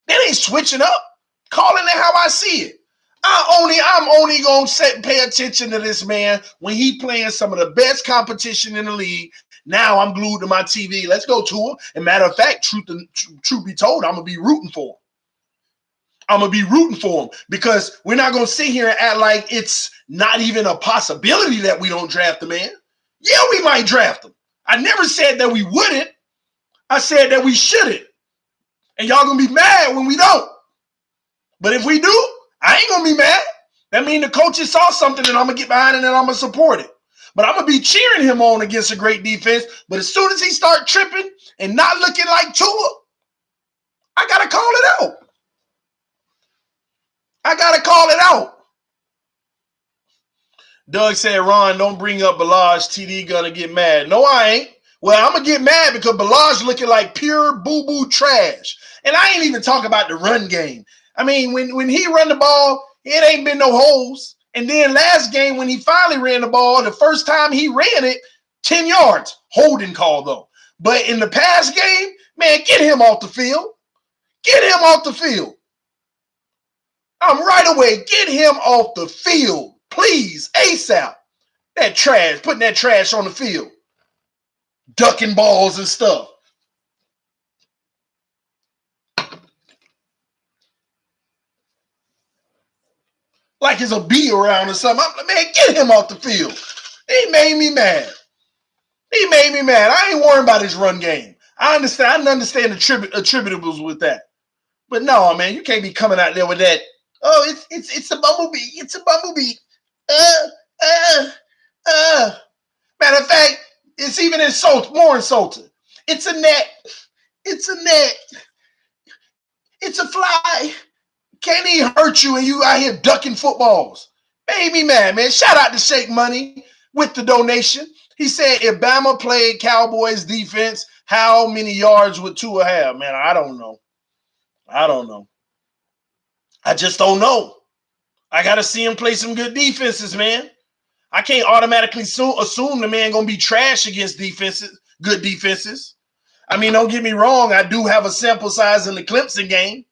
That ain't switching up. Calling it how I see it. I'm only going to pay attention to this man when he playing some of the best competition in the league. Now I'm glued to my TV. Let's go, Tua. And matter of fact, truth be told, I'm going to be rooting for him. I'm going to be rooting for him, because we're not going to sit here and act like it's not even a possibility that we don't draft the man. Yeah, we might draft him. I never said that we wouldn't. I said that we shouldn't. And y'all going to be mad when we don't. But if we do, I ain't going to be mad. That means the coaches saw something and I'm going to get behind it and I'm going to support it. But I'm going to be cheering him on against a great defense. But as soon as he start tripping and not looking like Tua, I got to call it out. I got to call it out. Doug said, Ron, don't bring up Balaj. TD gonna get mad. No, I ain't. Well, I'm gonna get mad because Balaj looking like pure boo-boo trash. And I ain't even talking about the run game. I mean, when he run the ball, it ain't been no holes. And then last game, when he finally ran the ball, the first time he ran it, 10 yards. Holding call, though. But in the past game, man, get him off the field. Get him off the field. I'm right away. Get him off the field. Please, ASAP. That trash, putting that trash on the field. Ducking balls and stuff. Like it's a bee around or something. Man, get him off the field. He made me mad. He made me mad. I ain't worrying about his run game. I understand the attributables with that. But no, man, you can't be coming out there with that. Oh, it's a bumblebee. It's a bumblebee. Matter of fact, it's even more insulting. It's a net. It's a net. It's a fly. Can't even hurt you and you out here ducking footballs. Made me mad, man. Shout out to Shake Money with the donation. He said, if Bama played Cowboys defense, how many yards would Tua have? Man, I don't know. I just don't know. I got to see him play some good defenses, man. I can't automatically assume the man going to be trash against defenses, good defenses. I mean, don't get me wrong. I do have a sample size in the Clemson game.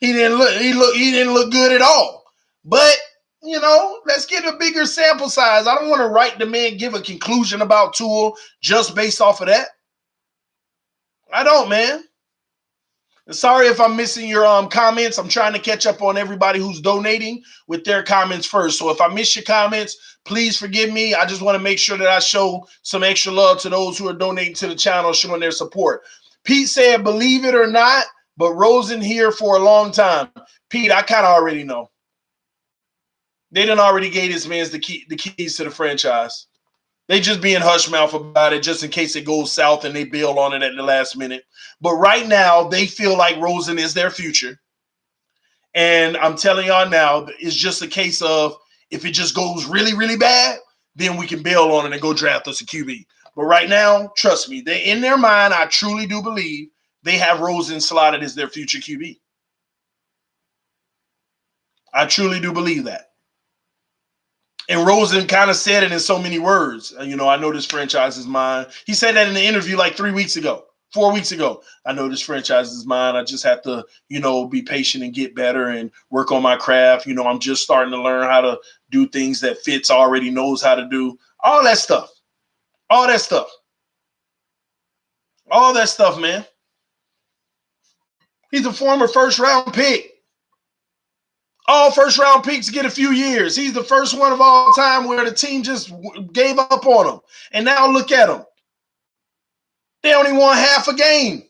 He didn't look good at all. But, you know, let's get a bigger sample size. I don't want to write the man, give a conclusion about Tua just based off of that. I don't, man. Sorry if I'm missing your comments. I'm trying to catch up on everybody who's donating with their comments first. So if I miss your comments, please forgive me. I just want to make sure that I show some extra love to those who are donating to the channel, showing their support. Pete said, believe it or not, but Rosen here for a long time. Pete, I kind of already know. They done already gave this man the keys to the franchise. They just being hush mouth about it just in case it goes south and they bail on it at the last minute. But right now, they feel like Rosen is their future. And I'm telling y'all now, it's just a case of if it just goes really, really bad, then we can bail on it and go draft us a QB. But right now, trust me, they in their mind, I truly do believe they have Rosen slotted as their future QB. I truly do believe that. And Rosen kind of said it in so many words. You know, I know this franchise is mine. He said that in the interview like 4 weeks ago. I know this franchise is mine. I just have to, you know, be patient and get better and work on my craft. You know, I'm just starting to learn how to do things that Fitz already knows how to do. All that stuff. All that stuff. All that stuff, man. He's a former first-round pick. All first-round picks get a few years. He's the first one of all time where the team just gave up on him. And now look at him. They only won half a game.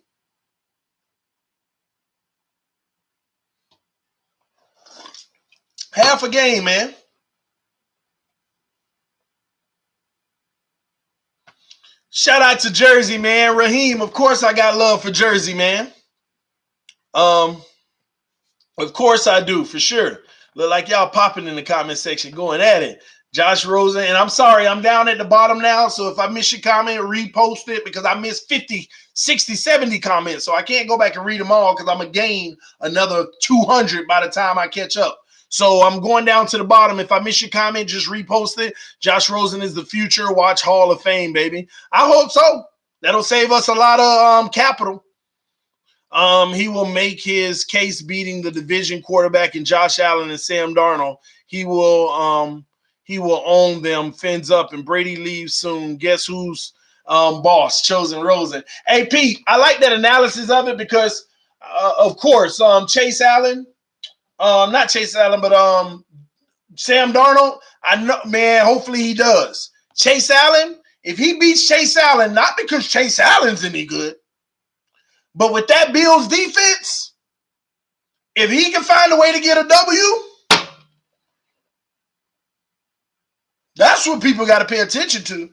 Half a game, man. Shout out to Jersey, man. Raheem, of course I got love for Jersey, man. Of course I do, for sure. Look like y'all popping in the comment section, going at it. Josh Rosen, and I'm sorry, I'm down at the bottom now, so if I miss your comment, repost it because I missed 50, 60, 70 comments, so I can't go back and read them all because I'm going to gain another 200 by the time I catch up. So I'm going down to the bottom. If I miss your comment, just repost it. Josh Rosen is the future Watch Hall of Fame, baby. I hope so. That'll save us a lot of capital. He will make his case beating the division quarterback in Josh Allen and Sam Darnold. He will own them, fins up, and Brady leaves soon. Guess who's boss? Chosen Rosen. Hey, Pete, I like that analysis of it because, of course, Chase Allen, not Chase Allen, but Sam Darnold, I know, man, hopefully he does. Chase Allen, if he beats Chase Allen, not because Chase Allen's any good, but with that Bills defense, if he can find a way to get a W, that's what people got to pay attention to.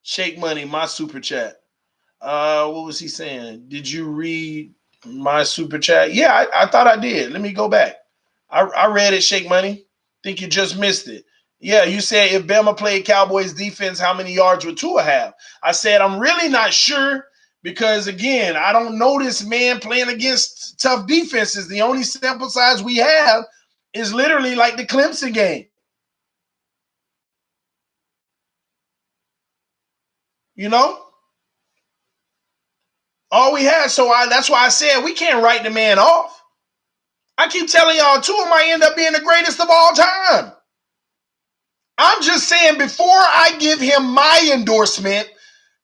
Shake Money, my super chat. What was he saying? Did you read my super chat? Yeah, I thought I did. Let me go back. I read it, Shake Money. Think you just missed it. Yeah, you said if Bama played Cowboys defense, how many yards would Tua have? I said I'm really not sure because, again, I don't know this man playing against tough defenses. The only sample size we have is literally like the Clemson game. You know? All we had. So that's why I said we can't write the man off. I keep telling y'all, Tua might end up being the greatest of all time. I'm just saying, before I give him my endorsement,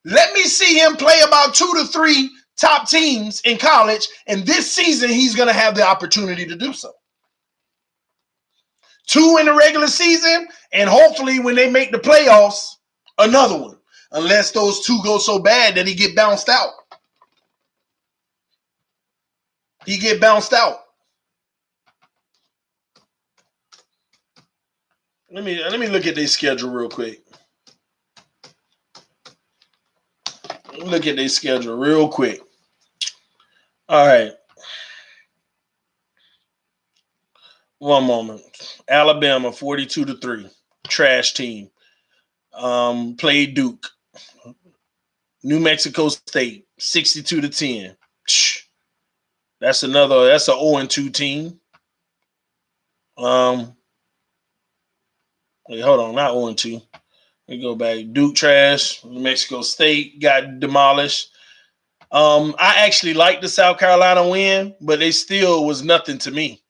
let me see him play about 2 to 3 top teams in college, and this season he's going to have the opportunity to do so. 2 in the regular season, and hopefully when they make the playoffs, another one, unless those 2 go so bad that he get bounced out. He get bounced out. Let me look at their schedule real quick. Look at their schedule real quick. All right. One moment. Alabama 42-3. Trash team. Played Duke. New Mexico State 62-10. That's a 0-2 team. Wait, hold on, not 0-2. We go back. Duke trash. New Mexico State got demolished. I actually liked the South Carolina win, but they still was nothing to me.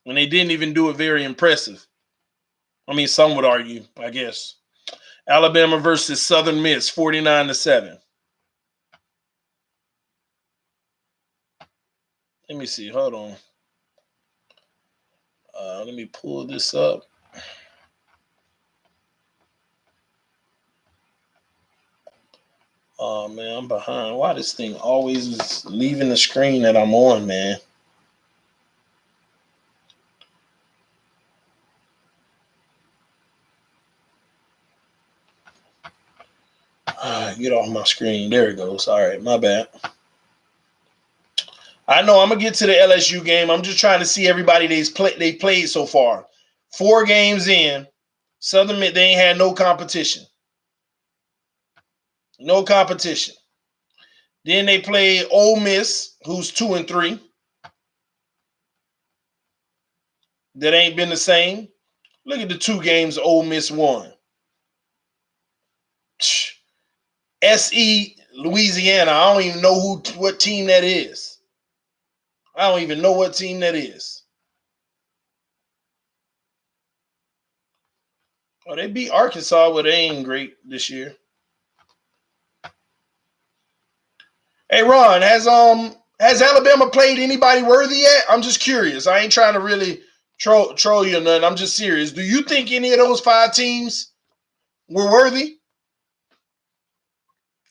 And they didn't even do it very impressive. I mean, some would argue, I guess. Alabama versus Southern Miss, 49-7. Let me see. Hold on. Let me pull this up. Oh, man, I'm behind. Why this thing always is leaving the screen that I'm on, man? Get off my screen. There it goes. All right, my bad. I know I'm going to get to the LSU game. I'm just trying to see everybody they played so far. 4 games in. Southern Miss, they ain't had no competition. No competition. Then they played Ole Miss, who's 2-3. That ain't been the same. Look at the 2 games Ole Miss won. SE Louisiana. I don't even know what team that is. I don't even know what team that is. Oh, they beat Arkansas, but they ain't great this year. Hey, Ron, has Alabama played anybody worthy yet? I'm just curious. I ain't trying to really troll you or nothing. I'm just serious. Do you think any of those 5 teams were worthy?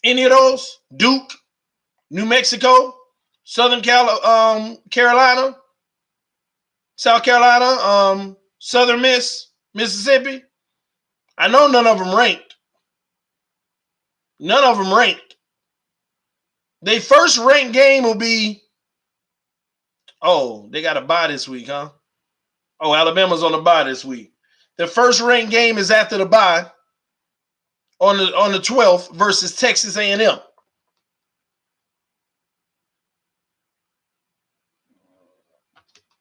Any of those? Duke, New Mexico, Southern Carolina, South Carolina, Southern Miss, Mississippi. I know none of them ranked. None of them ranked. Their first ranked game will be, they got a bye this week, huh? Oh, Alabama's on the bye this week. The first ranked game is after the bye on the 12th versus Texas A&M.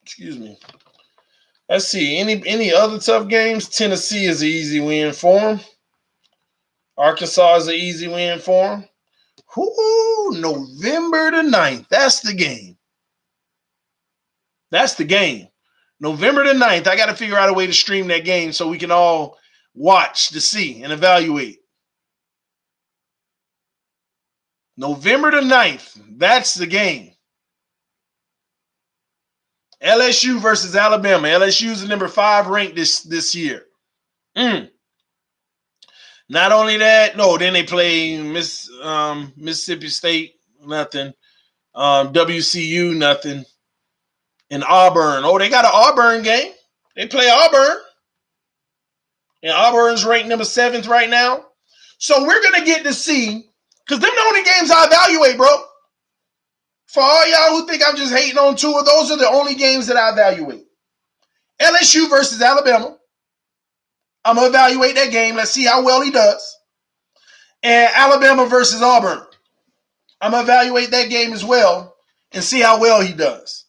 Excuse me. Let's see. Any other tough games? Tennessee is an easy win for them. Arkansas is an easy win for them. November the 9th. That's the game. That's the game. November the 9th. I got to figure out a way to stream that game so we can all watch to see and evaluate. November the 9th. That's the game. LSU versus Alabama. LSU is the number 5 ranked this year. Not only that, then they play Mississippi State, nothing. WCU, nothing. And Auburn. They got an Auburn game. They play Auburn. And Auburn's ranked number 7th right now. So we're going to get to see, because them the only games I evaluate, bro. For all y'all who think I'm just hating on Tua, those are the only games that I evaluate. LSU versus Alabama. I'm going to evaluate that game. Let's see how well he does. And Alabama versus Auburn. I'm going to evaluate that game as well and see how well he does.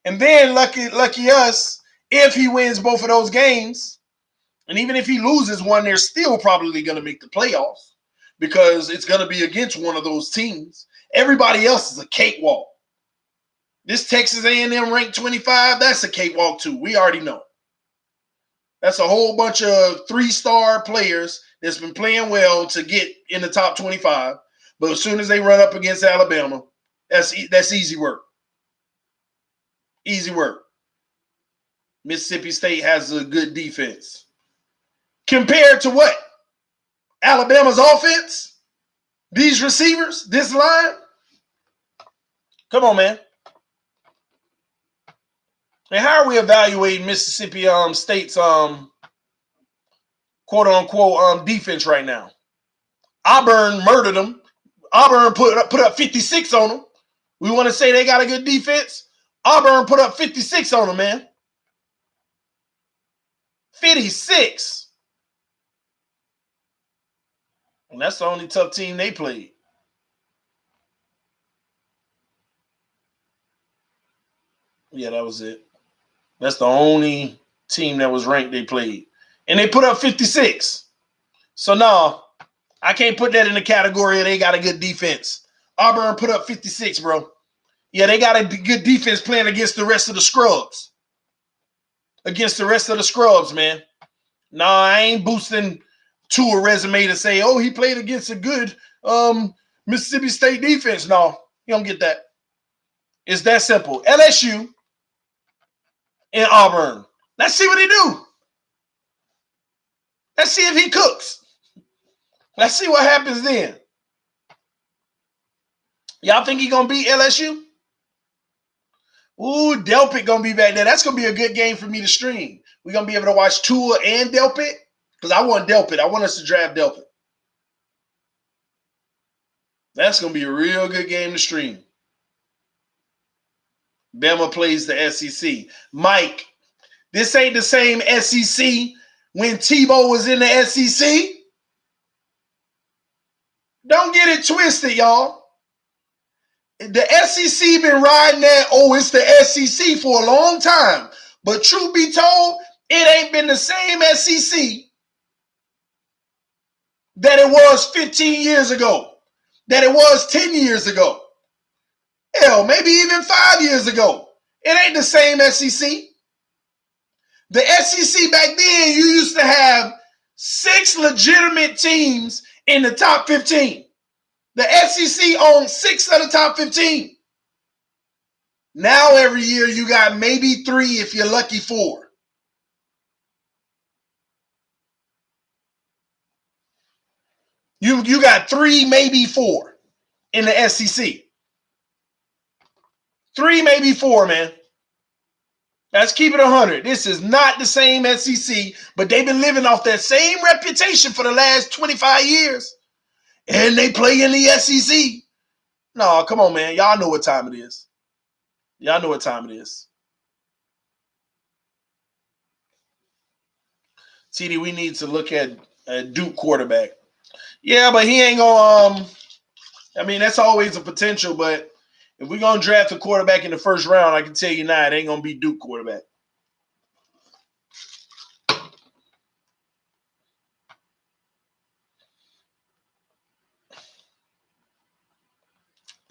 And then, lucky us, if he wins both of those games, and even if he loses one, they're still probably going to make the playoffs because it's going to be against one of those teams. Everybody else is a cakewalk. This Texas A&M ranked 25, that's a cakewalk too. We already know. That's a whole bunch of 3-star players that's been playing well to get in the top 25. But as soon as they run up against Alabama, that's easy work. Easy work. Mississippi State has a good defense. Compared to what? Alabama's offense? These receivers? This line? Come on, man. And how are we evaluating Mississippi State's quote-unquote defense right now? Auburn murdered them. Auburn put up 56 on them. We want to say they got a good defense? Auburn put up 56 on them, man. 56. And that's the only tough team they played. Yeah, that was it. That's the only team that was ranked they played. And they put up 56. So, no, I can't put that in the category of they got a good defense. Auburn put up 56, bro. Yeah, they got a good defense playing against the rest of the scrubs. Against the rest of the scrubs, man. Nah, I ain't boosting to a resume to say, oh, he played against a good Mississippi State defense. No, you don't get that. It's that simple. LSU and Auburn. Let's see what he do. Let's see if he cooks. Let's see what happens then. Y'all think he going to beat LSU? Ooh, Delpit going to be back there. That's going to be a good game for me to stream. We're going to be able to watch Tua and Delpit because I want Delpit. I want us to draft Delpit. That's going to be a real good game to stream. Bama plays the SEC. Mike, this ain't the same SEC when Tebow was in the SEC. Don't get it twisted, y'all. The SEC been riding that, oh, it's the SEC for a long time. But truth be told, it ain't been the same SEC that it was 15 years ago, that it was 10 years ago. Hell, maybe even 5 years ago. It ain't the same SEC. The SEC back then, you used to have 6 legitimate teams in the top 15. The SEC owned 6 of the top 15. Now every year you got maybe 3 if you're lucky 4. You got 3, maybe 4 in the SEC. 3, maybe 4, man. Let's keep it 100. This is not the same SEC, but they've been living off that same reputation for the last 25 years. And they play in the SEC. No, come on, man. Y'all know what time it is. Y'all know what time it is. TD, we need to look at Duke quarterback. Yeah, but he ain't going I mean, that's always a potential, but if we're going to draft a quarterback in the first round, I can tell you now, it ain't going to be Duke quarterback.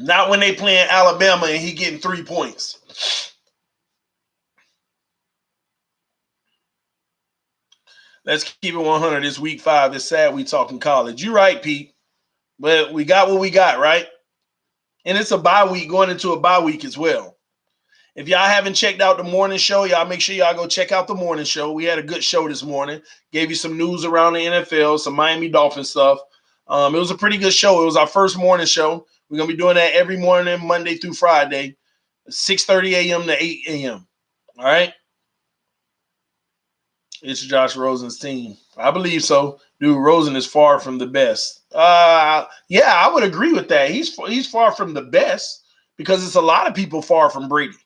Not when they playing Alabama and he getting 3 points. Let's keep it 100. It's week 5. It's sad we talking college. You're right, Pete. But we got what we got, right? And it's a bye week, going into a bye week as well. If y'all haven't checked out the morning show, y'all make sure y'all go check out the morning show. We had a good show this morning. Gave you some news around the NFL, some Miami Dolphins stuff. It was a pretty good show. It was our first morning show. We're going to be doing that every morning, Monday through Friday, 6:30 a.m. to 8 a.m. All right? It's Josh Rosen's team. I believe so. Dude, Rosen is far from the best. Yeah, I would agree with that. He's far from the best because it's a lot of people far from Brady.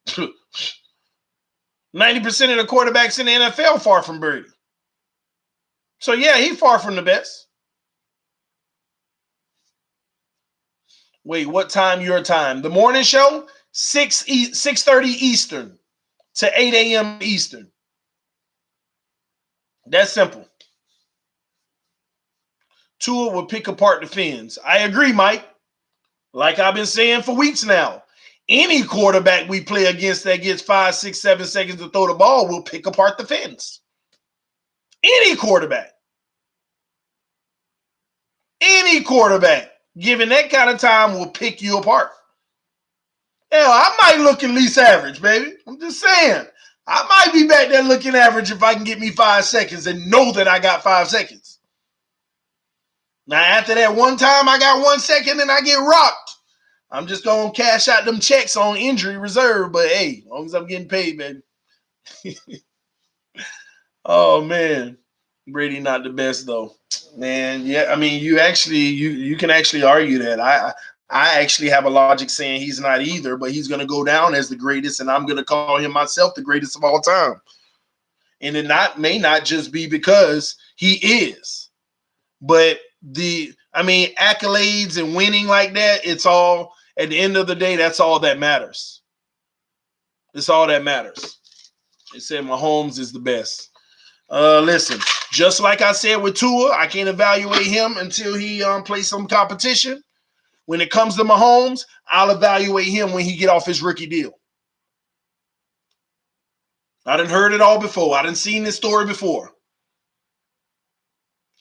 90% of the quarterbacks in the NFL far from Brady. So, yeah, he's far from the best. Wait, what time your time? The morning show, 6:30 Eastern to 8 a.m. Eastern. That's simple. Tua will pick apart the Fins. I agree, Mike. Like I've been saying for weeks now, any quarterback we play against that gets 5, 6, 7 seconds to throw the ball will pick apart the Fins. Any quarterback. Any quarterback given that kind of time will pick you apart. Hell, I might look at least average, baby. I'm just saying. I might be back there looking average if I can get me 5 seconds and know that I got 5 seconds. Now, after that one time I got 1 second and I get rocked, I'm just going to cash out them checks on injury reserve. But, hey, as long as I'm getting paid, baby. Oh, man. Brady not the best, though. Man, yeah, I mean, you can actually argue that. I actually have a logic saying he's not either, but he's going to go down as the greatest, and I'm going to call him myself the greatest of all time. And it may not just be because he is, but accolades and winning like that, it's all, at the end of the day, that's all that matters. It's all that matters. They said Mahomes is the best. Listen, just like I said with Tua, I can't evaluate him until he plays some competition. When it comes to Mahomes, I'll evaluate him when he get off his rookie deal. I done heard it all before. I done seen this story before.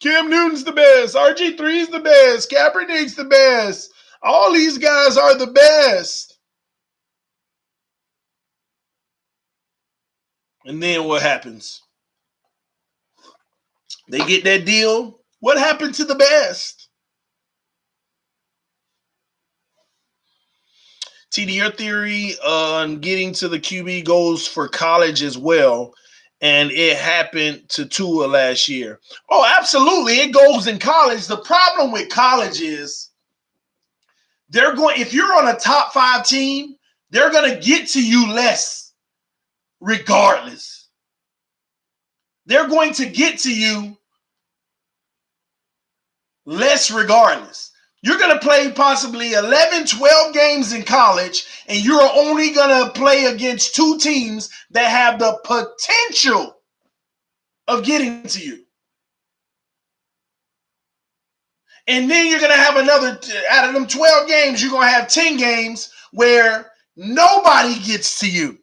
Cam Newton's the best. RG3's the best. Kaepernick's the best. All these guys are the best. And then what happens? They get that deal. What happened to the best? TD, your theory on getting to the QB goes for college as well, and it happened to Tua last year. Oh, absolutely. It goes in college. The problem with college is if you're on a top 5 team, they're going to get to you less regardless. They're going to get to you less regardless. You're going to play possibly 11, 12 games in college, and you're only going to play against 2 teams that have the potential of getting to you. And then you're going to have another, out of them 12 games, you're going to have 10 games where nobody gets to you.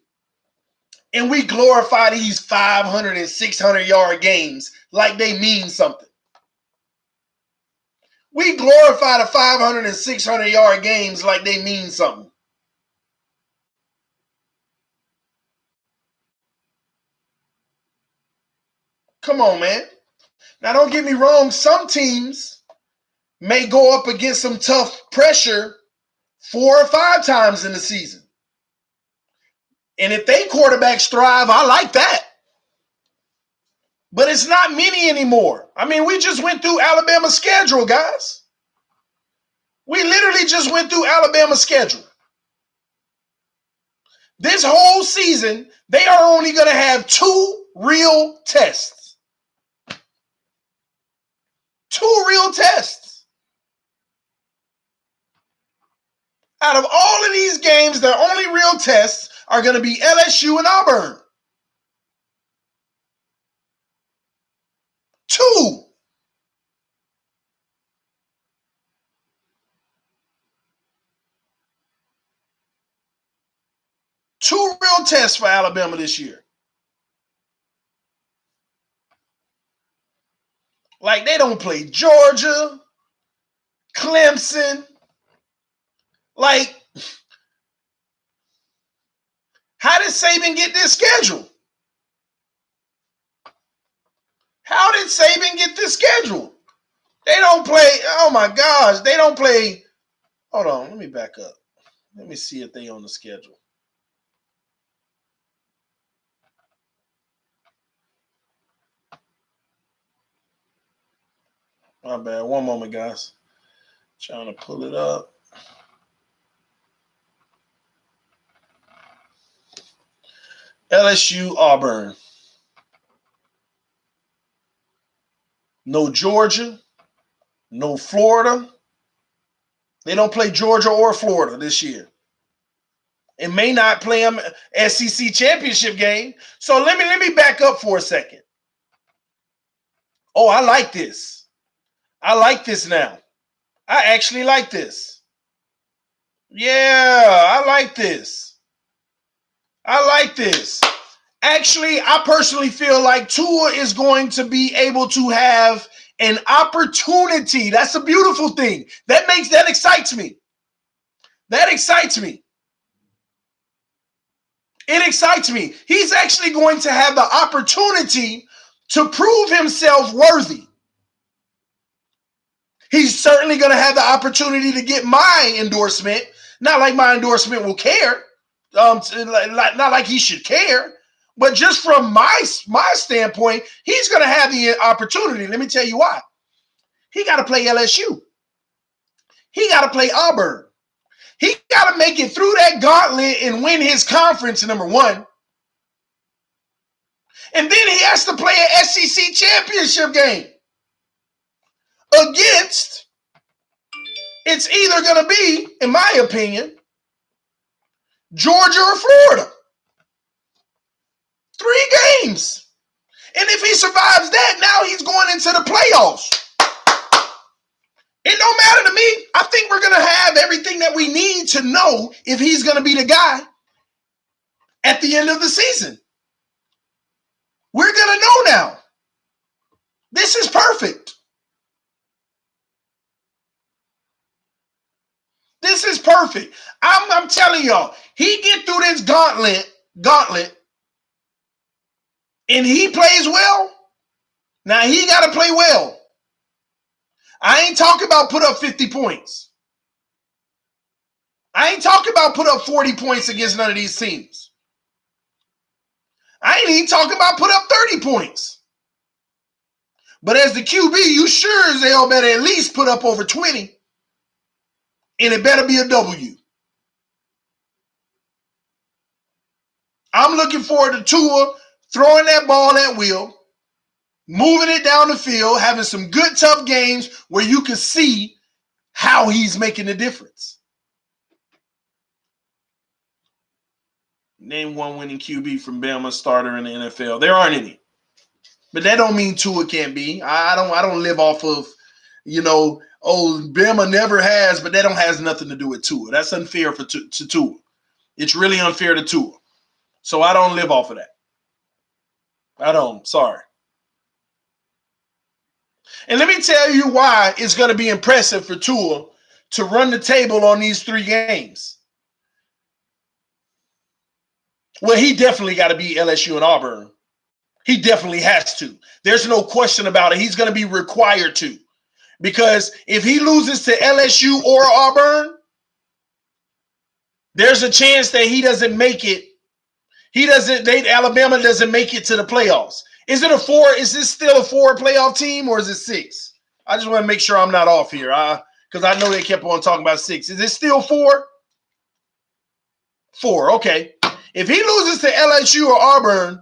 And we glorify these 500 and 600-yard games like they mean something. We glorify the 500 and 600-yard games like they mean something. Come on, man. Now, don't get me wrong. Some teams may go up against some tough pressure 4 or 5 times in the season. And if they quarterbacks thrive, I like that. But it's not many anymore. I mean, we just went through Alabama's schedule, guys. We literally just went through Alabama's schedule. This whole season, they are only going to have 2 real tests. 2 real tests. Out of all of these games, their only real tests are going to be LSU and Auburn. 2. Two real tests for Alabama this year. Like, they don't play Georgia, Clemson. Like, how did Saban get this schedule? How did Saban get this schedule? They don't play, oh my gosh, they don't play. Hold on, let me back up. Let me see if they on the schedule. My bad. One moment, guys. Trying to pull it up. LSU, Auburn. No Georgia. No Florida. They don't play Georgia or Florida this year. And may not play them SEC championship game. So let me back up for a second. Oh, I like this. I like this now. I actually like this. Yeah, I like this. I like this. Actually, I personally feel like Tua is going to be able to have an opportunity. That's a beautiful thing. That excites me. That excites me. It excites me. He's actually going to have the opportunity to prove himself worthy. He's certainly going to have the opportunity to get my endorsement. Not like my endorsement will care. Not like he should care. But just from my standpoint, he's going to have the opportunity. Let me tell you why. He got to play LSU. He got to play Auburn. He got to make it through that gauntlet and win his conference, number one. And then he has to play an SEC championship game against, it's either going to be, in my opinion, Georgia or Florida. 3 games. And if he survives that, now he's going into the playoffs. It don't matter to me. I think we're going to have everything that we need to know if he's going to be the guy at the end of the season. We're going to know now. This is perfect. This is perfect. I'm telling y'all, he get through this gauntlet, and he plays well. Now he got to play well. I ain't talking about put up 50 points. I ain't talking about put up 40 points against none of these teams. I ain't even talking about put up 30 points. But as the QB, you sure as hell better at least put up over 20. And it better be a W. I'm looking forward to Tua throwing that ball at will, moving it down the field, having some good, tough games where you can see how he's making a difference. Name one winning QB from Bama starter in the NFL. There aren't any. But that don't mean Tua can't be. I don't live off of, Bama never has, but that don't has nothing to do with Tua. That's unfair to Tua. It's really unfair to Tua. So I don't live off of that. I don't. Sorry. And let me tell you why it's going to be impressive for Tua to run the table on these 3 games. Well, he definitely got to beat LSU and Auburn. He definitely has to. There's no question about it. He's going to be required to. Because if he loses to LSU or Auburn, there's a chance that he doesn't make it. Alabama doesn't make it to the playoffs. Is it a 4? Is this still a 4 playoff team or is it 6? I just want to make sure I'm not off here. Because I know they kept on talking about 6. Is it still 4? 4, okay. If he loses to LSU or Auburn,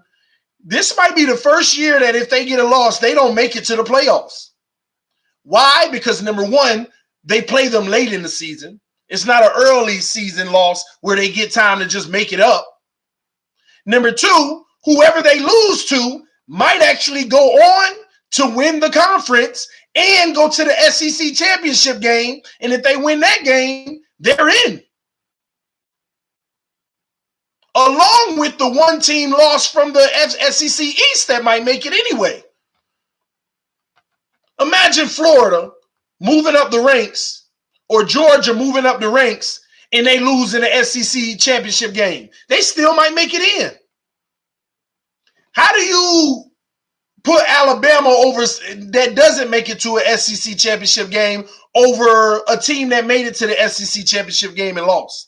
this might be the first year that if they get a loss, they don't make it to the playoffs. Why? Because number one, they play them late in the season. It's not an early season loss where they get time to just make it up. Number two, whoever they lose to might actually go on to win the conference and go to the SEC championship game. And if they win that game, they're in. Along with the one team loss from the SEC East that might make it anyway. Imagine Florida moving up the ranks or Georgia moving up the ranks and they lose in the SEC championship game. They still might make it in. How do you put Alabama over that doesn't make it to an SEC championship game over a team that made it to the SEC championship game and lost?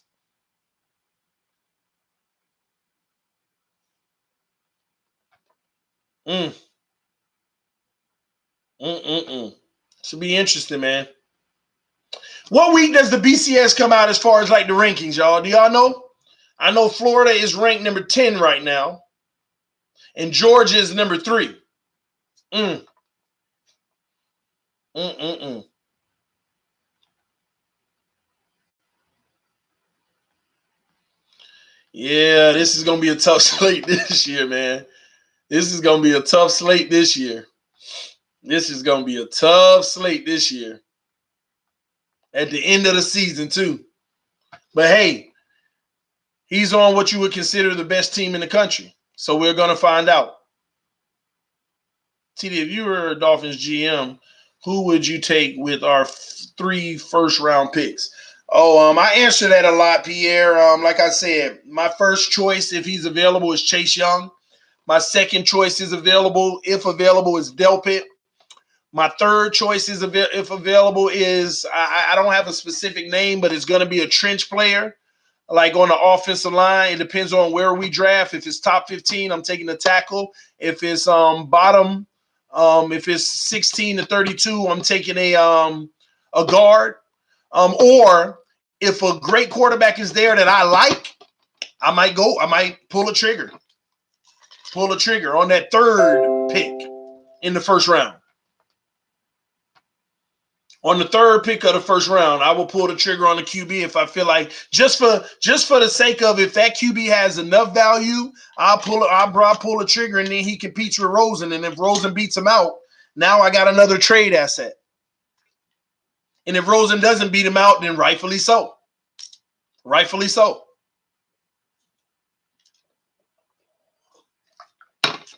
Should be interesting, man. What week does the BCS come out as far as like the rankings, y'all? Do y'all know? I know Florida is ranked number 10 right now. And Georgia is number 3. Mm. Mm-mm-mm. Yeah, this is going to be a tough slate this year, man. This is going to be a tough slate this year. This is going to be a tough slate this year. At the end of the season, too. But hey, he's on what you would consider the best team in the country. So we're going to find out. TD, if you were a Dolphins GM, who would you take with our 3 first-round picks? I answer that a lot, Pierre. Like I said, my first choice, if he's available, is Chase Young. My second choice is available, if available, is Delpit. My third choice is, if available, is I don't have a specific name, but it's going to be a trench player, like on the offensive line. It depends on where we draft. If it's top 15, I'm taking the tackle. If it's bottom, if it's 16 to 32, I'm taking a guard. Or if a great quarterback is there that I like, I might pull a trigger. Pull a trigger on that third pick in the first round. On the third pick of the first round, I will pull the trigger on the QB if I feel like, just for the sake of, if that QB has enough value, I'll pull a trigger, and then he competes with Rosen. And if Rosen beats him out, now I got another trade asset. And if Rosen doesn't beat him out, then rightfully so. Rightfully so.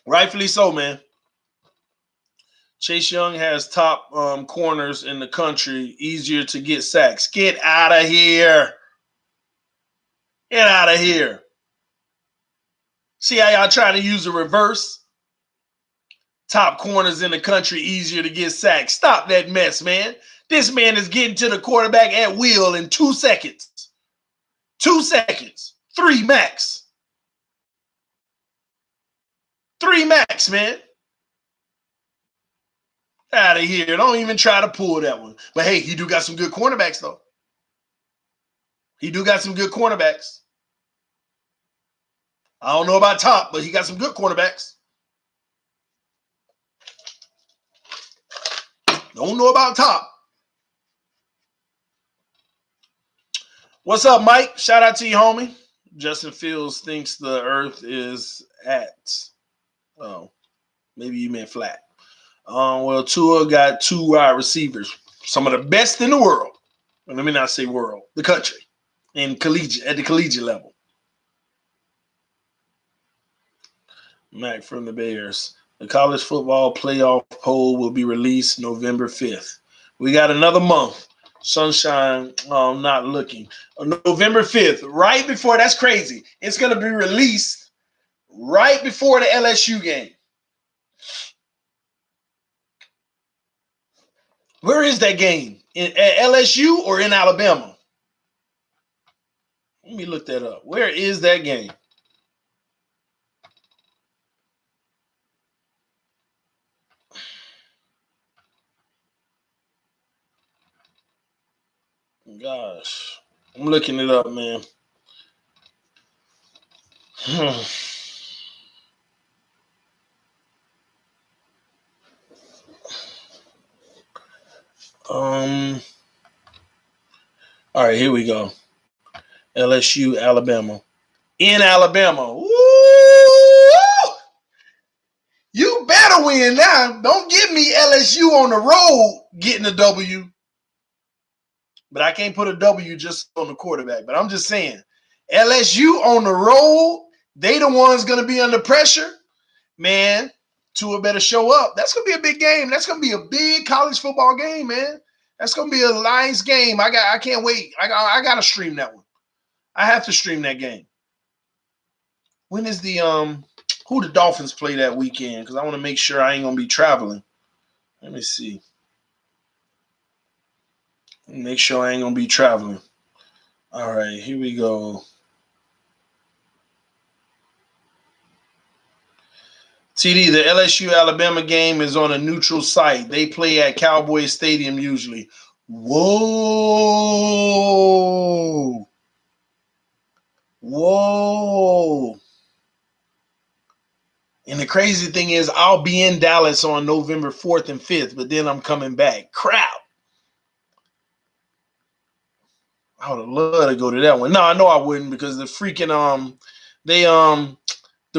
Rightfully so, man. Chase Young has top corners in the country, easier to get sacks. Get out of here. Get out of here. See how y'all trying to use the reverse? Top corners in the country, easier to get sacks. Stop that mess, man. This man is getting to the quarterback at will in 2 seconds. 2 seconds. 3 max. 3 max, man. Out of here. Don't even try to pull that one. But hey, he do got some good cornerbacks, though. He do got some good cornerbacks. I don't know about top, but he got some good cornerbacks. Don't know about top. What's up, Mike? Shout out to you, homie. Justin Fields thinks the earth is at. Oh, maybe you meant flat. Well, Tua got 2 wide receivers, some of the best in the world. Let me not say world, the country, and at the collegiate level. Mac from the Bears. The college football playoff poll will be released November 5th. We got another month. Sunshine, not looking. November 5th, right before, that's crazy. It's going to be released right before the LSU game. Where is that game? At LSU or in Alabama? Let me look that up. Where is that game? Gosh, I'm looking it up, man. All right, here we go. LSU, Alabama. In Alabama. Woo! You better win now. Don't give me LSU on the road getting a W. But I can't put a W just on the quarterback. But I'm just saying, LSU on the road, they the ones going to be under pressure. Man, Tua better show up. That's going to be a big game. That's going to be a big college football game, man. That's going to be a nice game. I can't wait. I got to stream that one. I have to stream that game. When is the who the Dolphins play that weekend? Because I want to make sure I ain't going to be traveling. Let me see. Make sure I ain't going to be traveling. All right, here we go. TD, the LSU-Alabama game is on a neutral site. They play at Cowboy Stadium usually. Whoa. And the crazy thing is I'll be in Dallas on November 4th and 5th, but then I'm coming back. Crap. I would have loved to go to that one. No, I know I wouldn't because the freaking the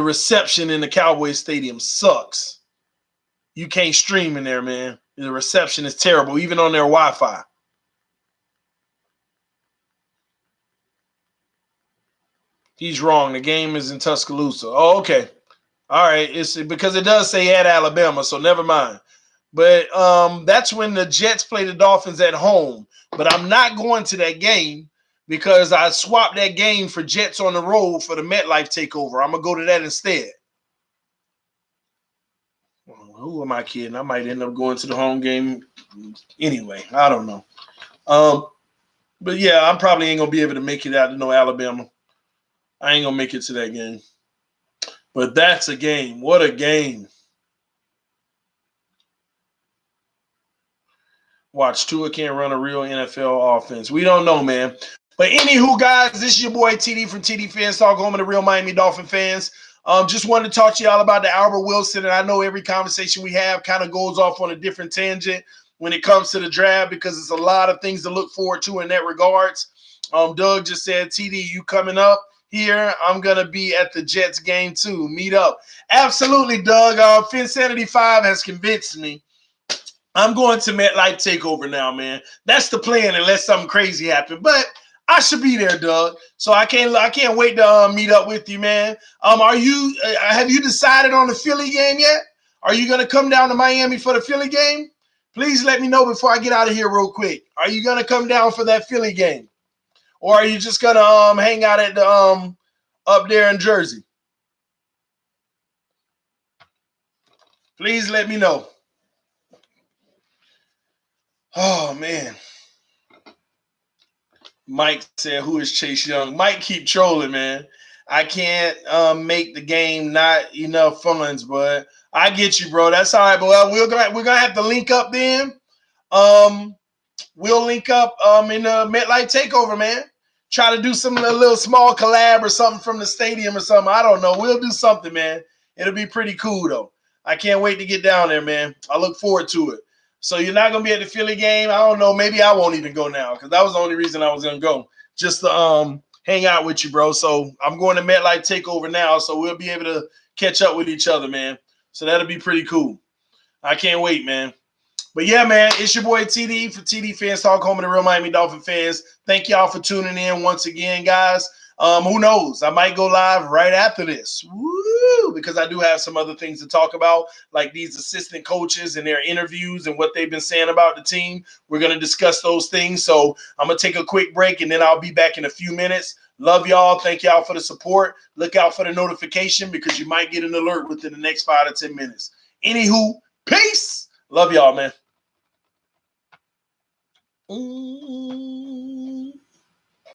reception in the Cowboys Stadium sucks. You can't stream in there, man. The reception is terrible, even on their Wi-Fi. He's wrong. The game is in Tuscaloosa. Oh, okay. All right. It's because it does say at Alabama, so never mind. But that's when the Jets play the Dolphins at home. But I'm not going to that game because I swapped that game for Jets on the road for the MetLife takeover. I'm going to go to that instead. Who am I kidding? I might end up going to the home game anyway. I don't know. But yeah, I probably ain't going to be able to make it out to no Alabama. I ain't going to make it to that game. But that's a game. What a game. Watch, Tua can't run a real NFL offense. We don't know, man. But anywho, guys, this is your boy TD from TD Fans Talk, home of the real Miami Dolphin fans. Just wanted to talk to y'all about the Albert Wilson, and I know every conversation we have kind of goes off on a different tangent when it comes to the draft because it's a lot of things to look forward to in that regards. Doug just said, TD, you coming up here? I'm going to be at the Jets game too. Meet up. Absolutely, Doug. Finsanity 5 has convinced me. I'm going to MetLife Takeover now, man. That's the plan unless something crazy happens. But I should be there, Doug. So I can't wait to meet up with you, man. Have you decided on the Philly game yet? Are you going to come down to Miami for the Philly game? Please let me know before I get out of here real quick. Are you going to come down for that Philly game? Or are you just going to hang out at the up there in Jersey? Please let me know. Oh, man. Mike said, who is Chase Young? Mike keep trolling, man. I can't make the game, not enough funds, but I get you, bro. That's all right, but we're gonna have to link up then. We'll link up in the MetLife Takeover, man. Try to do some little small collab or something from the stadium or something. I don't know. We'll do something, man. It'll be pretty cool, though. I can't wait to get down there, man. I look forward to it. So you're not going to be at the Philly game? I don't know. Maybe I won't even go now because that was the only reason I was going to go, just to hang out with you, bro. So I'm going to MetLife Takeover now, so we'll be able to catch up with each other, man. So that'll be pretty cool. I can't wait, man. But yeah, man, it's your boy TD for TD Fans Talk, home of the real Miami Dolphin fans. Thank y'all for tuning in once again, guys. Who knows? I might go live right after this. Woo! Because I do have some other things to talk about, like these assistant coaches and their interviews and what they've been saying about the team. We're going to discuss those things. So I'm going to take a quick break, and then I'll be back in a few minutes. Love y'all. Thank y'all for the support. Look out for the notification because you might get an alert within the next 5 to 10 minutes. Anywho, peace. Love y'all, man.